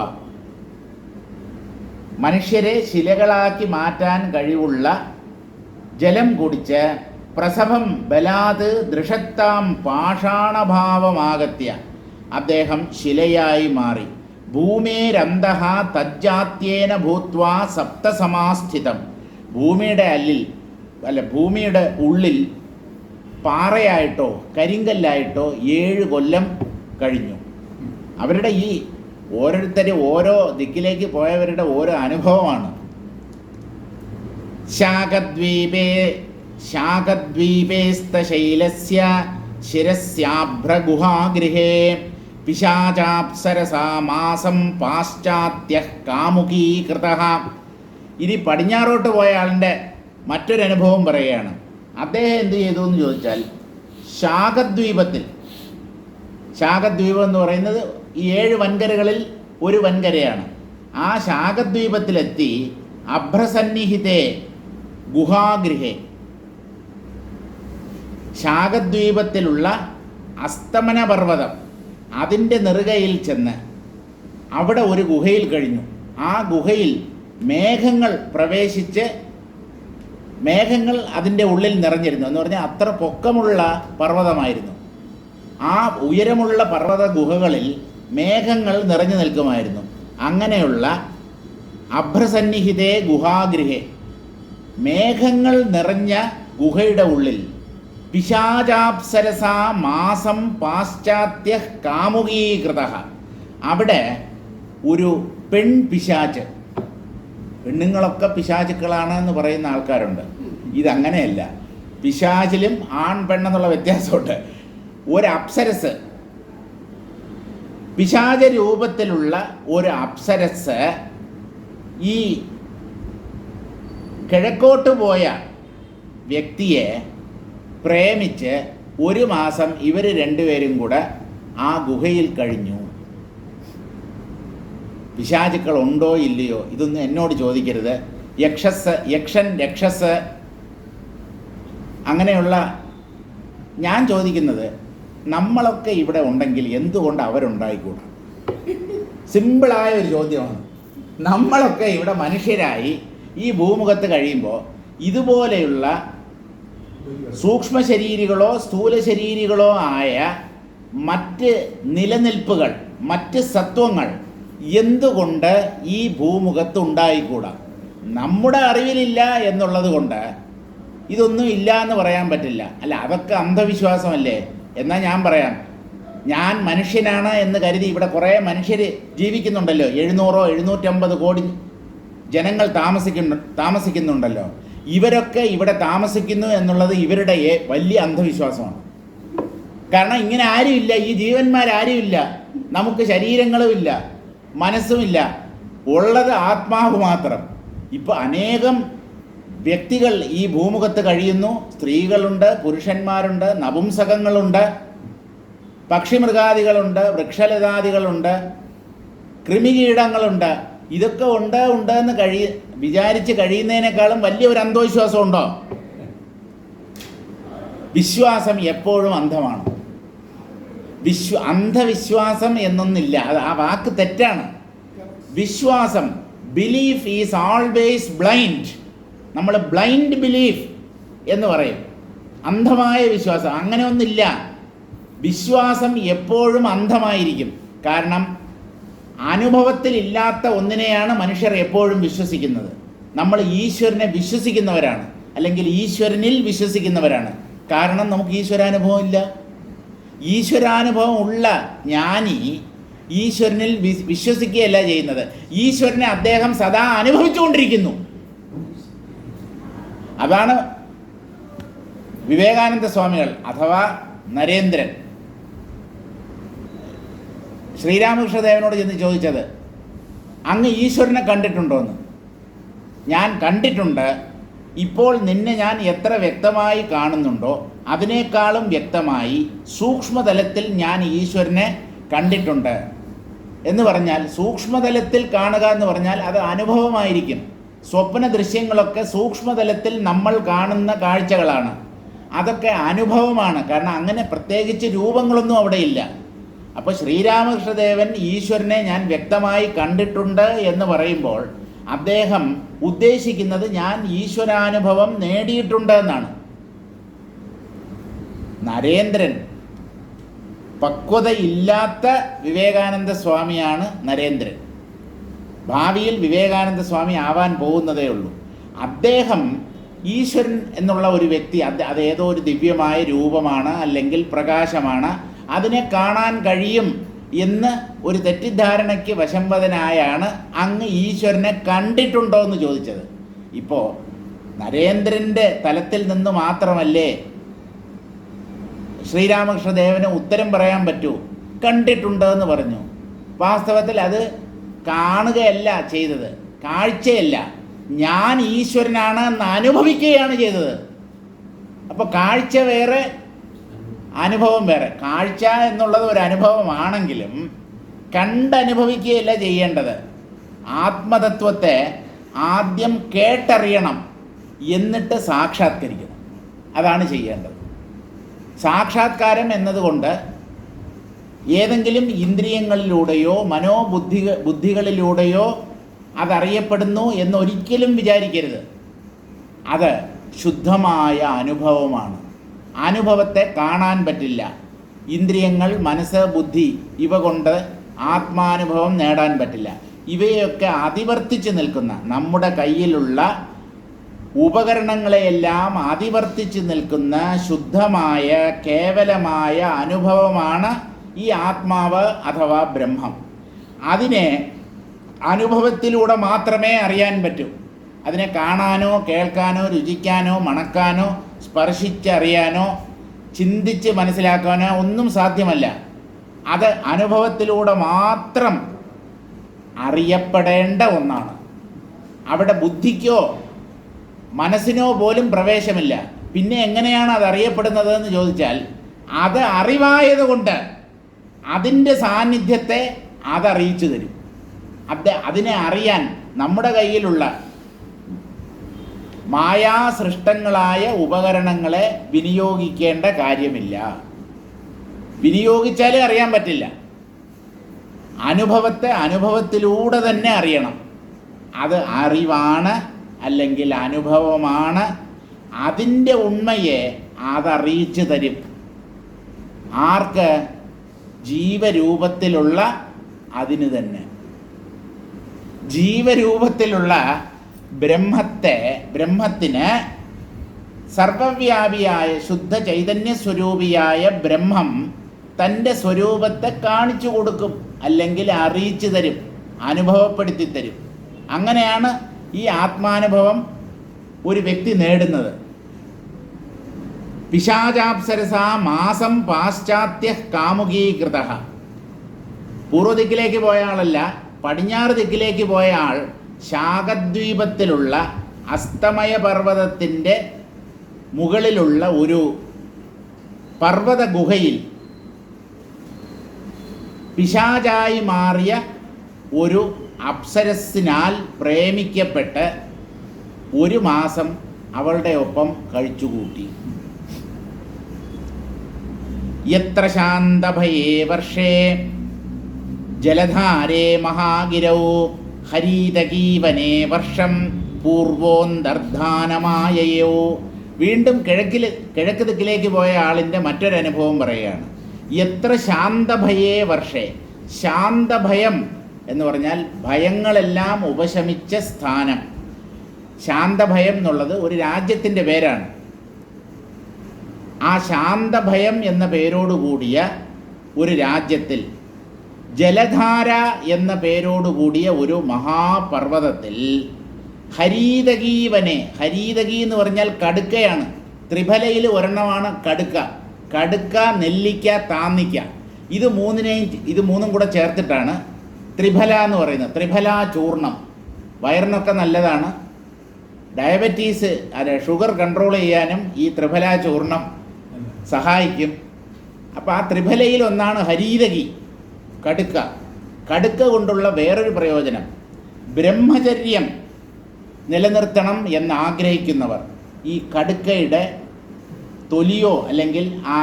മനുഷ്യരെ ശിലകളാക്കി മാറ്റാൻ കഴിവുള്ള ജലം കുടിച്ച് പ്രസഭം ബലാത് ദൃഷത്താം പാഷാണഭാവമാകത്യ അദ്ദേഹം ശിലയായി മാറി. ഭൂമേരന്തഃ തജ്ജാത്യേന ഭൂത്വാ സപ്തസമാസ്ഥിതം. ഭൂമിയുടെ ഉള്ളിൽ പാറയായിട്ടോ കരിങ്കല്ലായിട്ടോ 7 കൊല്ലം കഴിഞ്ഞു. അവരുടെ ഈ ഓരോരുത്തരും ഓരോ ദിക്കിലേക്ക് പോയവരുടെ ഓരോ അനുഭവമാണ്. ശാഖദ്വീപേസ്തശൈലസ്യ ശിരസ്യാഭ്രഗുഹാഗൃഹേ പിശാചാപ്സരസാ മാസം പാശ്ചാത്യഃ കാമുകീകൃതഃ. ഇനി പടിഞ്ഞാറോട്ട് പോയ ആളിൻ്റെ മറ്റൊരനുഭവം പറയുകയാണ്. അദ്ദേഹം എന്ത് ചെയ്തു എന്ന് ചോദിച്ചാൽ ശാഖദ്വീപം എന്ന് പറയുന്നത് ഈ 7 വൻകരകളിൽ ഒരു വൻകരയാണ്. ആ ശാഖദ്വീപത്തിലെത്തി അഭ്രസന്നിഹിതേ ഗുഹാഗൃഹേ. ശാഖദ്വീപത്തിലുള്ള അസ്തമന പർവ്വതം അതിൻ്റെ നെറുകയിൽ ചെന്ന് അവിടെ ഒരു ഗുഹയിൽ കഴിഞ്ഞു. ആ ഗുഹയിൽ മേഘങ്ങൾ പ്രവേശിച്ച് മേഘങ്ങൾ അതിൻ്റെ ഉള്ളിൽ നിറഞ്ഞിരുന്നു. എന്ന് പറഞ്ഞാൽ അത്ര പൊക്കമുള്ള പർവ്വതമായിരുന്നു. ആ ഉയരമുള്ള പർവ്വത ഗുഹകളിൽ മേഘങ്ങൾ നിറഞ്ഞു നിൽക്കുമായിരുന്നു. അങ്ങനെയുള്ള അഭ്രസന്നിഹിതേ ഗുഹാഗൃഹേ, മേഘങ്ങൾ നിറഞ്ഞ ഗുഹയുടെ ഉള്ളിൽ പിശാചാപ്സരസാ മാസം പാശ്ചാത്യഃ കാമുകീകൃതഃ. അവിടെ ഒരു പെൺപിശാച്, പെണ്ണുങ്ങളൊക്കെ പിശാചുക്കളാണ് എന്ന് പറയുന്ന ആൾക്കാരുണ്ട്. ഇതങ്ങനെയല്ല. പിശാചിലും ആൺ പെണ്ണെന്നുള്ള വ്യത്യാസമുണ്ട്. ഒരു അപ്സരസ്, പിശാച രൂപത്തിലുള്ള ഒരു അപ്സരസ് ഈ കിഴക്കോട്ട് പോയ വ്യക്തിയെ പ്രേമിച്ച് 1 മാസം ഇവർ രണ്ടുപേരും കൂടെ ആ ഗുഹയിൽ കഴിഞ്ഞു. പിശാചുക്കൾ ഉണ്ടോ ഇല്ലയോ ഇതൊന്നും എന്നോട് ചോദിക്കരുത്. യക്ഷൻ രക്ഷസ് അങ്ങനെയുള്ള ഞാൻ ചോദിക്കുന്നത്, നമ്മളൊക്കെ ഇവിടെ ഉണ്ടെങ്കിൽ എന്തുകൊണ്ട് അവരുണ്ടായിക്കൂടാ? സിമ്പിളായ ഒരു ചോദ്യമാണ്. നമ്മളൊക്കെ ഇവിടെ മനുഷ്യരായി ഈ ഭൂമുഖത്ത് കഴിയുമ്പോൾ ഇതുപോലെയുള്ള സൂക്ഷ്മ ശരീരികളോ സ്ഥൂല ശരീരികളോ ആയ മറ്റ് നിലനിൽപ്പുകൾ, മറ്റ് സത്വങ്ങൾ എന്തുകൊണ്ട് ഈ ഭൂമുഖത്ത് ഉണ്ടായിക്കൂടാ? നമ്മുടെ അറിവിലില്ല എന്നുള്ളത് കൊണ്ട് ഇതൊന്നും ഇല്ല എന്ന് പറയാൻ പറ്റില്ല. അല്ല, അതൊക്കെ അന്ധവിശ്വാസമല്ലേ? എന്നാൽ ഞാൻ പറയാം, ഞാൻ മനുഷ്യനാണ് എന്ന് കരുതി ഇവിടെ കുറേ മനുഷ്യർ ജീവിക്കുന്നുണ്ടല്ലോ. 700-750 കോടി ജനങ്ങൾ താമസിക്കുന്നുണ്ടല്ലോ. ഇവരൊക്കെ ഇവിടെ താമസിക്കുന്നു എന്നുള്ളത് ഇവരുടെ വലിയ അന്ധവിശ്വാസമാണ്. കാരണം ഇങ്ങനെ ആരുമില്ല, ഈ ജീവന്മാരാരുമില്ല. നമുക്ക് ശരീരങ്ങളുമില്ല, മനസ്സുമില്ല, ഉള്ളത് ആത്മാവ് മാത്രം. ഇപ്പോൾ അനേകം വ്യക്തികൾ ഈ ഭൂമുഖത്ത് കഴിയുന്നു. സ്ത്രീകളുണ്ട്, പുരുഷന്മാരുണ്ട്, നപുംസകങ്ങളുണ്ട്, പക്ഷിമൃഗാദികളുണ്ട്, വൃക്ഷലതാദികളുണ്ട്, കൃമികീടങ്ങളുണ്ട്. ഇതൊക്കെ ഉണ്ട് എന്ന് വിചാരിച്ച് കഴിയുന്നതിനേക്കാളും വലിയൊരു അന്ധവിശ്വാസം ഉണ്ടോ? വിശ്വാസം എപ്പോഴും അന്ധമാണ്. അന്ധവിശ്വാസം എന്നൊന്നില്ല, അത് ആ വാക്ക് തെറ്റാണ്. വിശ്വാസം, ബിലീഫ് ഈസ് ഓൾവേസ് ബ്ലൈൻഡ്. നമ്മൾ ബ്ലൈൻഡ് ബിലീഫ് എന്ന് പറയും, അന്ധമായ വിശ്വാസം. അങ്ങനെ ഒന്നില്ല. വിശ്വാസം എപ്പോഴും അന്ധമായിരിക്കും. കാരണം അനുഭവത്തിലില്ലാത്ത ഒന്നിനെയാണ് മനുഷ്യർ എപ്പോഴും വിശ്വസിക്കുന്നത്. നമ്മൾ ഈശ്വരനെ വിശ്വസിക്കുന്നവരാണ്, അല്ലെങ്കിൽ ഈശ്വരനിൽ വിശ്വസിക്കുന്നവരാണ്. കാരണം നമുക്ക് ഈശ്വരാനുഭവം ഇല്ല. ഈശ്വരാനുഭവം ഉള്ള ജ്ഞാനി ഈശ്വരനിൽ വിശ്വസിക്കുകയല്ല ചെയ്യുന്നത്, ഈശ്വരനെ അദ്ദേഹം സദാ അനുഭവിച്ചുകൊണ്ടിരിക്കുന്നു. അതാണ് വിവേകാനന്ദ സ്വാമികൾ അഥവാ നരേന്ദ്രൻ ശ്രീരാമകൃഷ്ണദേവനോട് ചെന്ന് ചോദിച്ചത്, അങ്ങ് ഈശ്വരനെ കണ്ടിട്ടുണ്ടോയെന്ന്. ഞാൻ കണ്ടിട്ടുണ്ട്. ഇപ്പോൾ നിന്നെ ഞാൻ എത്ര വ്യക്തമായി കാണുന്നുണ്ടോ അതിനേക്കാളും വ്യക്തമായി സൂക്ഷ്മതലത്തിൽ ഞാൻ ഈശ്വരനെ കണ്ടിട്ടുണ്ട് എന്ന് പറഞ്ഞാൽ, സൂക്ഷ്മതലത്തിൽ കാണുക എന്ന് പറഞ്ഞാൽ അത് അനുഭവമായിരിക്കും. സ്വപ്ന ദൃശ്യങ്ങളൊക്കെ സൂക്ഷ്മതലത്തിൽ നമ്മൾ കാണുന്ന കാഴ്ചകളാണ്. അതൊക്കെ അനുഭവമാണ്. കാരണം അങ്ങനെ പ്രത്യേകിച്ച് രൂപങ്ങളൊന്നും അവിടെ ഇല്ല. അപ്പോൾ ശ്രീരാമകൃഷ്ണദേവൻ ഈശ്വരനെ ഞാൻ വ്യക്തമായി കണ്ടിട്ടുണ്ട് എന്ന് പറയുമ്പോൾ അദ്ദേഹം ഉദ്ദേശിക്കുന്നത് ഞാൻ ഈശ്വരാനുഭവം നേടിയിട്ടുണ്ട് എന്നാണ്. നരേന്ദ്രൻ പക്വതയില്ലാത്ത വിവേകാനന്ദ സ്വാമിയാണ് നരേന്ദ്രൻ. ഭാവിയിൽ വിവേകാനന്ദ സ്വാമി ആവാൻ പോകുന്നതേ ഉള്ളൂ. അദ്ദേഹം ഈശ്വരൻ എന്നുള്ള ഒരു വ്യക്തി, അത് ഏതോ ഒരു ദിവ്യമായ രൂപമാണ്, അല്ലെങ്കിൽ പ്രകാശമാണ്, അതിനെ കാണാൻ കഴിയും എന്ന് ഒരു തെറ്റിദ്ധാരണയ്ക്ക് വശംവദനായാണ് അങ്ങ് ഈശ്വരനെ കണ്ടിട്ടുണ്ടോ എന്ന് ചോദിച്ചത്. ഇപ്പോൾ നരേന്ദ്രൻ്റെ തലത്തിൽ നിന്ന് മാത്രമല്ലേ ശ്രീരാമകൃഷ്ണദേവന് ഉത്തരം പറയാൻ പറ്റൂ. കണ്ടിട്ടുണ്ട് എന്ന് പറഞ്ഞു. വാസ്തവത്തിൽ അത് കാണുകയല്ല ചെയ്തത്, കാഴ്ചയല്ല, ഞാൻ ഈശ്വരനാണ് എന്ന് അനുഭവിക്കുകയാണ് ചെയ്തത്. അപ്പോൾ കാഴ്ച വേറെ, അനുഭവം വേറെ. കാഴ്ച എന്നുള്ളത് ഒരു അനുഭവമാണെങ്കിലും കണ്ടനുഭവിക്കുകയല്ല ചെയ്യേണ്ടത്. ആത്മതത്വത്തെ ആദ്യം കേട്ടറിയണം, എന്നിട്ട് സാക്ഷാത്കരിക്കണം. അതാണ് ചെയ്യേണ്ടത്. സാക്ഷാത്കാരം എന്നതുകൊണ്ട് ഏതെങ്കിലും ഇന്ദ്രിയങ്ങളിലൂടെയോ ബുദ്ധികളിലൂടെയോ അതറിയപ്പെടുന്നു എന്നൊരിക്കലും വിചാരിക്കരുത്. അത് ശുദ്ധമായ അനുഭവമാണ്. അനുഭവത്തെ കാണാൻ പറ്റില്ല. ഇന്ദ്രിയങ്ങൾ, മനസ്സ്, ബുദ്ധി ഇവ കൊണ്ട് ആത്മാനുഭവം നേടാൻ പറ്റില്ല. ഇവയൊക്കെ അതിവർത്തിച്ച് നിൽക്കുന്ന നമ്മുടെ കയ്യിലുള്ള ഉപകരണങ്ങളെയെല്ലാം അതിവർത്തിച്ച് നിൽക്കുന്ന ശുദ്ധമായ കേവലമായ അനുഭവമാണ് ഈ ആത്മാവ് അഥവാ ബ്രഹ്മം. അതിനെ അനുഭവത്തിലൂടെ മാത്രമേ അറിയാൻ പറ്റൂ. അതിനെ കാണാനോ കേൾക്കാനോ രുചിക്കാനോ മണക്കാനോ സ്പർശിച്ചറിയാനോ ചിന്തിച്ച് മനസ്സിലാക്കാനോ ഒന്നും സാധ്യമല്ല. അത് അനുഭവത്തിലൂടെ മാത്രം അറിയപ്പെടേണ്ട ഒന്നാണ്. അവിടെ ബുദ്ധിക്കോ മനസ്സിനോ പോലും പ്രവേശമില്ല. പിന്നെ എങ്ങനെയാണ് അത് അറിയപ്പെടുന്നത് എന്ന് ചോദിച്ചാൽ, അത് അറിവായതുകൊണ്ട് അതിൻ്റെ സാന്നിധ്യത്തെ അതറിയിച്ചു തരും. അതിനെ അറിയാൻ നമ്മുടെ കയ്യിലുള്ള മായാസൃഷ്ടങ്ങളായ ഉപകരണങ്ങളെ വിനിയോഗിക്കേണ്ട കാര്യമില്ല. വിനിയോഗിച്ചാലേ അറിയാൻ പറ്റില്ല. അനുഭവത്തെ അനുഭവത്തിലൂടെ തന്നെ അറിയണം. അത് അറിവാണ്, അല്ലെങ്കിൽ അനുഭവമാണ്. അതിൻ്റെ ഉണ്മയെ അതറിയിച്ചു തരും. ആർക്ക്? ജീവരൂപത്തിലുള്ള അതിന് തന്നെ. ജീവരൂപത്തിലുള്ള ബ്രഹ്മത്തിന് സർവവ്യാപിയായ ശുദ്ധ ചൈതന്യ സ്വരൂപിയായ ബ്രഹ്മം തൻ്റെ സ്വരൂപത്തെ കാണിച്ചു കൊടുക്കും, അല്ലെങ്കിൽ അറിയിച്ചു തരും, അനുഭവപ്പെടുത്തി തരും. അങ്ങനെയാണ് ഈ ആത്മാനുഭവം ഒരു വ്യക്തി നേടുന്നത്. പിശാചാപ്സരസ മാസം പാശ്ചാത്യ കാമുകീകൃത. പൂർവ്വദിക്കിലേക്ക് പോയ ആളല്ല, പടിഞ്ഞാറ് ദിക്കിലേക്ക് പോയ ആൾ ശാഖദ്വീപത്തിലുള്ള അസ്തമയ പർവ്വതത്തിൻ്റെ മുകളിലുള്ള ഒരു പർവ്വത ഗുഹയിൽ പിശാചായി മാറിയ ഒരു അപ്സരസ്സിനാൽ പ്രേമിക്കപ്പെട്ട് ഒരു മാസം അവളുടെ ഒപ്പം കഴിച്ചുകൂട്ടി. യത്ര ശാന്തഭയേ വർഷേ ജലധാരേ മഹാഗിരൗ ഹരീതകീവനേ വർഷം പൂർവോന്തർധാനമായയോ. വീണ്ടും കിഴക്ക് ദിക്കിലേക്ക് പോയ ആളിൻ്റെ മറ്റൊരനുഭവം പറയുകയാണ്. എത്ര ശാന്തഭയേ വർഷേ. ശാന്തഭയം എന്ന് പറഞ്ഞാൽ ഭയങ്ങളെല്ലാം ഉപശമിച്ച സ്ഥാനം. ശാന്തഭയം എന്നുള്ളത് ഒരു രാജ്യത്തിൻ്റെ പേരാണ്. ആ ശാന്തഭയം എന്ന പേരോടുകൂടിയ ഒരു രാജ്യത്തിൽ ജലധാര എന്ന പേരോടുകൂടിയ ഒരു മഹാപർവ്വതത്തിൽ ഹരീതകീവനെ, ഹരീതകി എന്ന് പറഞ്ഞാൽ കടുക്കയാണ്. ത്രിഫലയിൽ ഒരെണ്ണമാണ് കടുക്ക. കടുക്ക, നെല്ലിക്ക, താന്നിക്ക, ഇത് മൂന്നും കൂടെ ചേർത്തിട്ടാണ് ത്രിഫല എന്ന് പറയുന്നത്. ത്രിഫല ചൂർണം വയറിനൊക്കെ നല്ലതാണ്. ഡയബറ്റീസ് ഷുഗർ കൺട്രോൾ ചെയ്യാനും ഈ ത്രിഫല ചൂർണം സഹായിക്കും. അപ്പോൾ ആ ത്രിഫലയിൽ ഒന്നാണ് ഹരീതകി, കടുക്ക. കടുക്ക കൊണ്ടുള്ള വേറൊരു പ്രയോജനം, ബ്രഹ്മചര്യം നിലനിർത്തണം എന്നാഗ്രഹിക്കുന്നവർ ഈ കടുക്കയുടെ തൊലിയോ അല്ലെങ്കിൽ ആ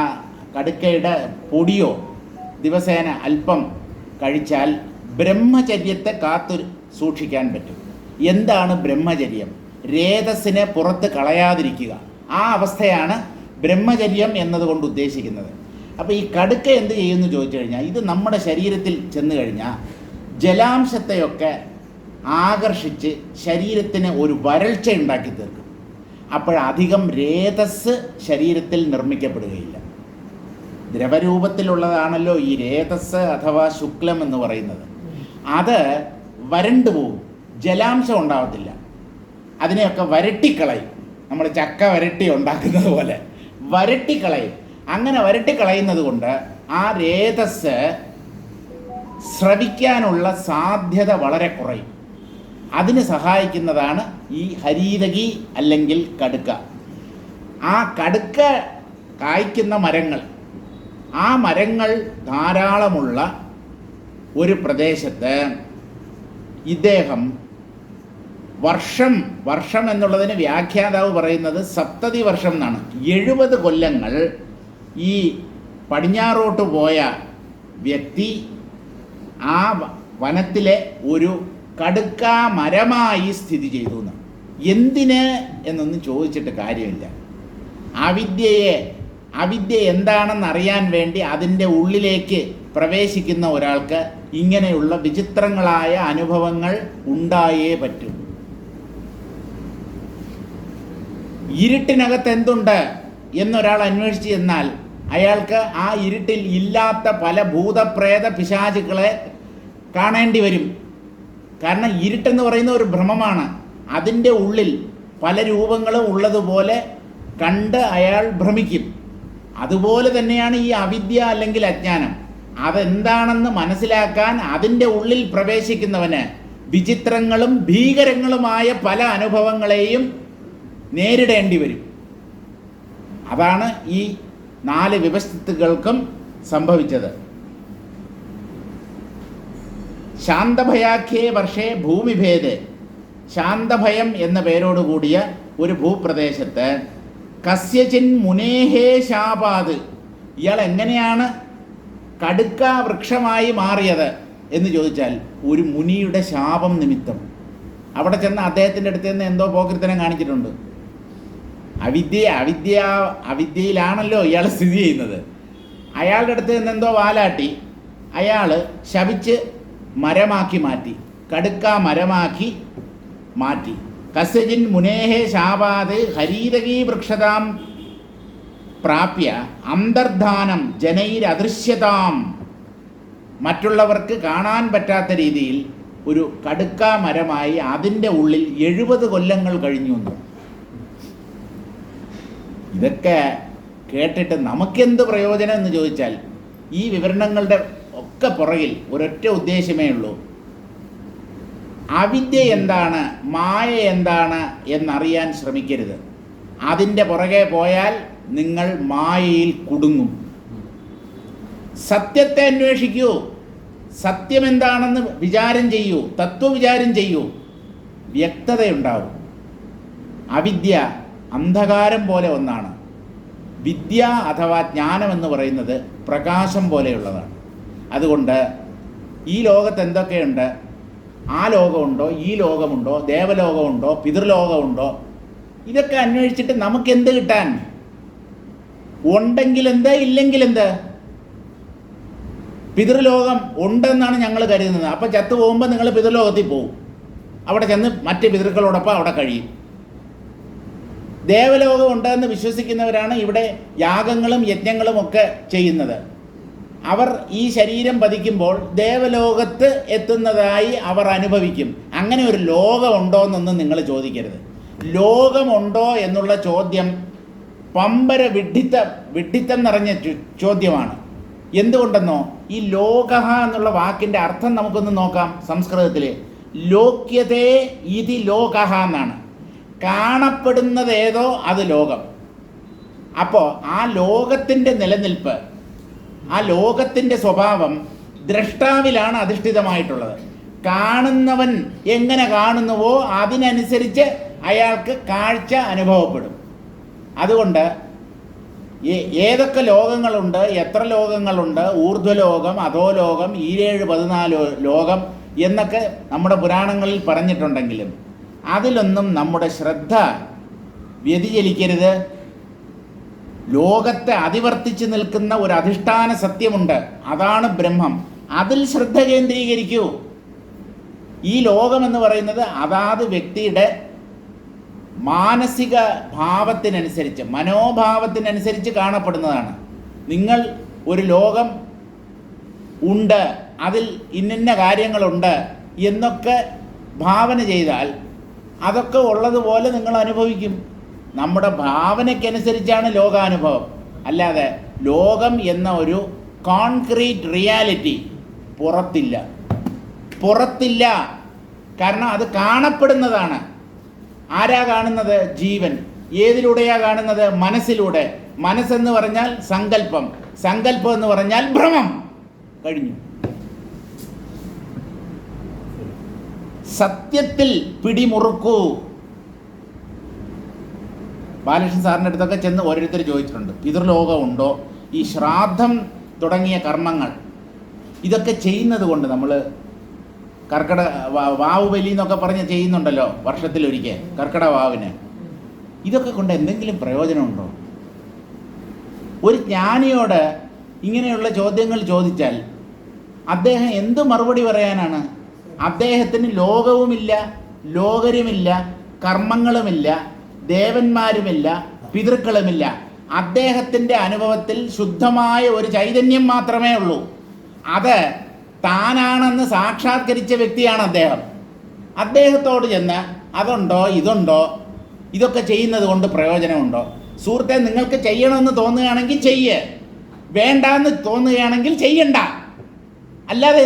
കടുക്കയുടെ പൊടിയോ ദിവസേന അല്പം കഴിച്ചാൽ ബ്രഹ്മചര്യത്തെ കാത്തു സൂക്ഷിക്കാൻ പറ്റും. എന്താണ് ബ്രഹ്മചര്യം? രേതസ്സിനെ പുറത്ത് കളയാതിരിക്കുക. ആ അവസ്ഥയാണ് ബ്രഹ്മചര്യം എന്നതുകൊണ്ട് ഉദ്ദേശിക്കുന്നത്. അപ്പോൾ ഈ കടുക്ക എന്ത് ചെയ്യുമെന്ന് ചോദിച്ചു കഴിഞ്ഞാൽ, ഇത് നമ്മുടെ ശരീരത്തിൽ ചെന്ന് കഴിഞ്ഞാൽ ജലാംശത്തെയൊക്കെ ആകർഷിച്ച് ശരീരത്തിന് ഒരു വരൾച്ച ഉണ്ടാക്കി തീർക്കും. അപ്പോഴധികം രേതസ് ശരീരത്തിൽ നിർമ്മിക്കപ്പെടുകയില്ല. ദ്രവരൂപത്തിലുള്ളതാണല്ലോ ഈ രേതസ് അഥവാ ശുക്ലം എന്ന് പറയുന്നത്. അത് വരണ്ടു പോകും, ജലാംശം ഉണ്ടാവത്തില്ല. അതിനെയൊക്കെ വരട്ടിക്കളയും. നമ്മൾ ചക്ക വരട്ടി ഉണ്ടാക്കുന്നത് പോലെ വരട്ടിക്കളയും. അങ്ങനെ വരട്ടിക്കളയുന്നത് കൊണ്ട് ആ രേതസ് സ്രവിക്കാനുള്ള സാധ്യത വളരെ കുറയും. അതിന് സഹായിക്കുന്നതാണ് ഈ ഹരീതകി അല്ലെങ്കിൽ കടുക്ക. ആ കടുക്ക കായ്ക്കുന്ന മരങ്ങൾ, ആ മരങ്ങൾ ധാരാളമുള്ള ഒരു പ്രദേശത്ത് ഇദ്ദേഹം വർഷം എന്നുള്ളതിന് വ്യാഖ്യാതാവ് പറയുന്നത് സപ്തതി വർഷം എന്നാണ്. 70 കൊല്ലങ്ങൾ ഈ പടിഞ്ഞാറോട്ട് പോയ വ്യക്തി ആ വനത്തിലെ ഒരു കടുക്ക മരമായി സ്ഥിതി ചെയ്തു എന്ന്. എന്തിന് എന്നൊന്നും ചോദിച്ചിട്ട് കാര്യമില്ല. അവിദ്യ എന്താണെന്ന് അറിയാൻ വേണ്ടി അതിൻ്റെ ഉള്ളിലേക്ക് പ്രവേശിക്കുന്ന ഒരാൾക്ക് ഇങ്ങനെയുള്ള വിചിത്രങ്ങളായ അനുഭവങ്ങൾ ഉണ്ടായേ പറ്റൂ. ഇരുട്ടിനകത്ത് എന്തുണ്ട് എന്നൊരാൾ അന്വേഷിച്ച് ചെന്നാൽ അയാൾക്ക് ആ ഇരുട്ടിൽ ഇല്ലാത്ത പല ഭൂതപ്രേത പിശാചുക്കളെ കാണേണ്ടി വരും. കാരണം ഇരുട്ടെന്ന് പറയുന്ന ഒരു ഭ്രമമാണ്. അതിൻ്റെ ഉള്ളിൽ പല രൂപങ്ങളും ഉള്ളതുപോലെ കണ്ട് അയാൾ ഭ്രമിക്കും. അതുപോലെ തന്നെയാണ് ഈ അവിദ്യ അല്ലെങ്കിൽ അജ്ഞാനം. അതെന്താണെന്ന് മനസ്സിലാക്കാൻ അതിൻ്റെ ഉള്ളിൽ പ്രവേശിക്കുന്നവന് വിചിത്രങ്ങളും ഭീകരങ്ങളുമായ പല അനുഭവങ്ങളെയും നേരിടേണ്ടി വരും. അതാണ് ഈ 4 വിവസ്ഥിത്തുക്കൾക്കും സംഭവിച്ചത്. ശാന്തഭയാഖ്യേ വർഷേ ഭൂമിഭേദേ. ശാന്തഭയം എന്ന പേരോടുകൂടിയ ഒരു ഭൂപ്രദേശത്ത് കസ്യചിൻ മുനേഹേ ശാപാത്. ഇയാൾ എങ്ങനെയാണ് കടുക്ക വൃക്ഷമായി മാറിയത് എന്ന് ചോദിച്ചാൽ ഒരു മുനിയുടെ ശാപം നിമിത്തം. അവിടെ ചെന്ന് അദ്ദേഹത്തിൻ്റെ അടുത്ത് നിന്ന് എന്തോ പോക്രിത്തനം കാണിച്ചിട്ടുണ്ട്. അവിദ്യയിലാണല്ലോ ഇയാൾ സ്ഥിതി ചെയ്യുന്നത്. അയാളുടെ അടുത്ത് നിന്ന് എന്തോ വാലാട്ടി അയാൾ ശപിച്ച് മരമാക്കി മാറ്റി, കടുക്ക മരമാക്കി മാറ്റി. കസ്യജിൻ മുനേഹേ ശാപാത് ഹരീതകീ വൃക്ഷതാം പ്രാപ്യ അന്തർധാനം ജനൈരദൃശ്യതാം. മറ്റുള്ളവർക്ക് കാണാൻ പറ്റാത്ത രീതിയിൽ ഒരു കടുക്ക മരമായി അതിൻ്റെ ഉള്ളിൽ 70 കൊല്ലങ്ങൾ കഴിഞ്ഞു എന്ന്. ഇതൊക്കെ കേട്ടിട്ട് നമുക്കെന്ത് പ്രയോജനം എന്ന് ചോദിച്ചാൽ, ഈ വിവരണങ്ങളുടെ ഒക്കെ പുറകിൽ ഒരൊറ്റ ഉദ്ദേശമേ ഉള്ളൂ. അവിദ്യ എന്താണ്, മായ എന്താണ് എന്നറിയാൻ ശ്രമിക്കരുത്. അതിൻ്റെ പുറകെ പോയാൽ നിങ്ങൾ മായയിൽ കുടുങ്ങും. സത്യത്തെ അന്വേഷിക്കൂ. സത്യം എന്താണെന്ന് വിചാരം ചെയ്യൂ, തത്വവിചാരം ചെയ്യൂ, വ്യക്തതയുണ്ടാവും. അവിദ്യ അന്ധകാരം പോലെ ഒന്നാണ്. വിദ്യ അഥവാ ജ്ഞാനം എന്ന് പറയുന്നത് പ്രകാശം പോലെയുള്ളതാണ്. അതുകൊണ്ട് ഈ ലോകത്ത് എന്തൊക്കെയുണ്ട്, ആ ലോകമുണ്ടോ, ഈ ലോകമുണ്ടോ, ദേവലോകമുണ്ടോ, പിതൃലോകമുണ്ടോ, ഇതൊക്കെ അന്വേഷിച്ചിട്ട് നമുക്കെന്ത് കിട്ടാൻ? ഉണ്ടെങ്കിൽ എന്ത്, ഇല്ലെങ്കിൽ എന്ത്? പിതൃലോകം ഉണ്ടെന്നാണ് ഞങ്ങൾ കരുതുന്നത്. അപ്പം ചത്തു പോകുമ്പോൾ നിങ്ങൾ പിതൃലോകത്തിൽ പോകും, അവിടെ ചെന്ന് മറ്റ് പിതൃക്കളോടൊപ്പം അവിടെ കഴിയും. ദേവലോകം ഉണ്ടെന്ന് വിശ്വസിക്കുന്നവരാണ് ഇവിടെ യാഗങ്ങളും യജ്ഞങ്ങളും ഒക്കെ ചെയ്യുന്നത്. അവർ ഈ ശരീരം പതിക്കുമ്പോൾ ദേവലോകത്ത് എത്തുന്നതായി അവർ അനുഭവിക്കും. അങ്ങനെ ഒരു ലോകമുണ്ടോ എന്നൊന്നും നിങ്ങൾ ചോദിക്കരുത്. ലോകമുണ്ടോ എന്നുള്ള ചോദ്യം പമ്പര വിഡ്ഢിത്തം നിറഞ്ഞ ചോദ്യമാണ്. എന്തുകൊണ്ടെന്നോ, ഈ ലോകഃ എന്നുള്ള വാക്കിൻ്റെ അർത്ഥം നമുക്കൊന്ന് നോക്കാം. സംസ്കൃതത്തിൽ ലോക്യതേ ഇതി ലോകഃ എന്നാണ്. കാണപ്പെടുന്നത് ഏതോ അത് ലോകം. അപ്പോൾ ആ ലോകത്തിൻ്റെ നിലനിൽപ്പ്, ആ ലോകത്തിൻ്റെ സ്വഭാവം ദ്രഷ്ടാവിലാണ് അധിഷ്ഠിതമായിട്ടുള്ളത്. കാണുന്നവൻ എങ്ങനെ കാണുന്നുവോ അതിനനുസരിച്ച് അയാൾക്ക് കാഴ്ച അനുഭവപ്പെടും. അതുകൊണ്ട് ഏതൊക്കെ ലോകങ്ങളുണ്ട്, എത്ര ലോകങ്ങളുണ്ട്, ഊർധ്വലോകം, അധോലോകം, 14 ലോകം എന്നൊക്കെ നമ്മുടെ പുരാണങ്ങളിൽ പറഞ്ഞിട്ടുണ്ടെങ്കിലും അതിലൊന്നും നമ്മുടെ ശ്രദ്ധ വ്യതിചലിക്കരുത്. ലോകത്തെ അതിവർത്തിച്ച് നിൽക്കുന്ന ഒരു അധിഷ്ഠാന സത്യമുണ്ട്, അതാണ് ബ്രഹ്മം. അതിൽ ശ്രദ്ധ കേന്ദ്രീകരിക്കൂ. ഈ ലോകമെന്ന് പറയുന്നത് അതാത് വ്യക്തിയുടെ മാനസിക ഭാവത്തിനനുസരിച്ച്, മനോഭാവത്തിനനുസരിച്ച് കാണപ്പെടുന്നതാണ്. നിങ്ങൾ ഒരു ലോകം ഉണ്ട്, അതിൽ ഇന്നിന്ന കാര്യങ്ങളുണ്ട് എന്നൊക്കെ ഭാവന ചെയ്താൽ അതൊക്കെ ഉള്ളതുപോലെ നിങ്ങൾ അനുഭവിക്കും. നമ്മുടെ ഭാവനയ്ക്കനുസരിച്ചാണ് ലോകാനുഭവം. അല്ലാതെ ലോകം എന്ന ഒരു കോൺക്രീറ്റ് റിയാലിറ്റി പുറത്തില്ല. കാരണം അത് കാണപ്പെടുന്നതാണ്. ആരാ കാണുന്നത്? ജീവൻ. ഏതിലൂടെയാ കാണുന്നത്? മനസ്സിലൂടെ. മനസ്സെന്ന് പറഞ്ഞാൽ സങ്കല്പം, സങ്കല്പം എന്ന് പറഞ്ഞാൽ ഭ്രമം. കഴിഞ്ഞു. സത്യത്തിൽ പിടിമുറുക്കൂ. ബാലകൃഷ്ണൻ സാറിൻ്റെ അടുത്തൊക്കെ ചെന്ന് ഓരോരുത്തർ ചോദിച്ചിട്ടുണ്ട്, പിതൃലോകമുണ്ടോ? ഈ ശ്രാദ്ധം തുടങ്ങിയ കർമ്മങ്ങൾ ഇതൊക്കെ ചെയ്യുന്നത് കൊണ്ട് നമ്മൾ വാവ് ബലി എന്നൊക്കെ പറഞ്ഞ് ചെയ്യുന്നുണ്ടല്ലോ വർഷത്തിലൊരിക്കൽ, കർക്കിടക വാവിന്. ഇതൊക്കെ കൊണ്ട് എന്തെങ്കിലും പ്രയോജനമുണ്ടോ? ഒരു ജ്ഞാനിയോട് ഇങ്ങനെയുള്ള ചോദ്യങ്ങൾ ചോദിച്ചാൽ അദ്ദേഹം എന്ത് മറുപടി പറയാനാണ്? അദ്ദേഹത്തിന് ലോകവുമില്ല, ലോകരുമില്ല, കർമ്മങ്ങളുമില്ല, ദേവന്മാരുമില്ല, പിതൃക്കളുമില്ല. അദ്ദേഹത്തിൻ്റെ അനുഭവത്തിൽ ശുദ്ധമായ ഒരു ചൈതന്യം മാത്രമേ ഉള്ളൂ. അത് താനാണെന്ന് സാക്ഷാത്കരിച്ച വ്യക്തിയാണ് അദ്ദേഹം. അദ്ദേഹത്തോട് ചെന്ന് അതുണ്ടോ ഇതുണ്ടോ ഇതൊക്കെ ചെയ്യുന്നത് കൊണ്ട് പ്രയോജനമുണ്ടോ? സുഹൃത്തെ, നിങ്ങൾക്ക് ചെയ്യണമെന്ന് തോന്നുകയാണെങ്കിൽ ചെയ്യ്, വേണ്ടാന്ന് തോന്നുകയാണെങ്കിൽ ചെയ്യണ്ട. അല്ലാതെ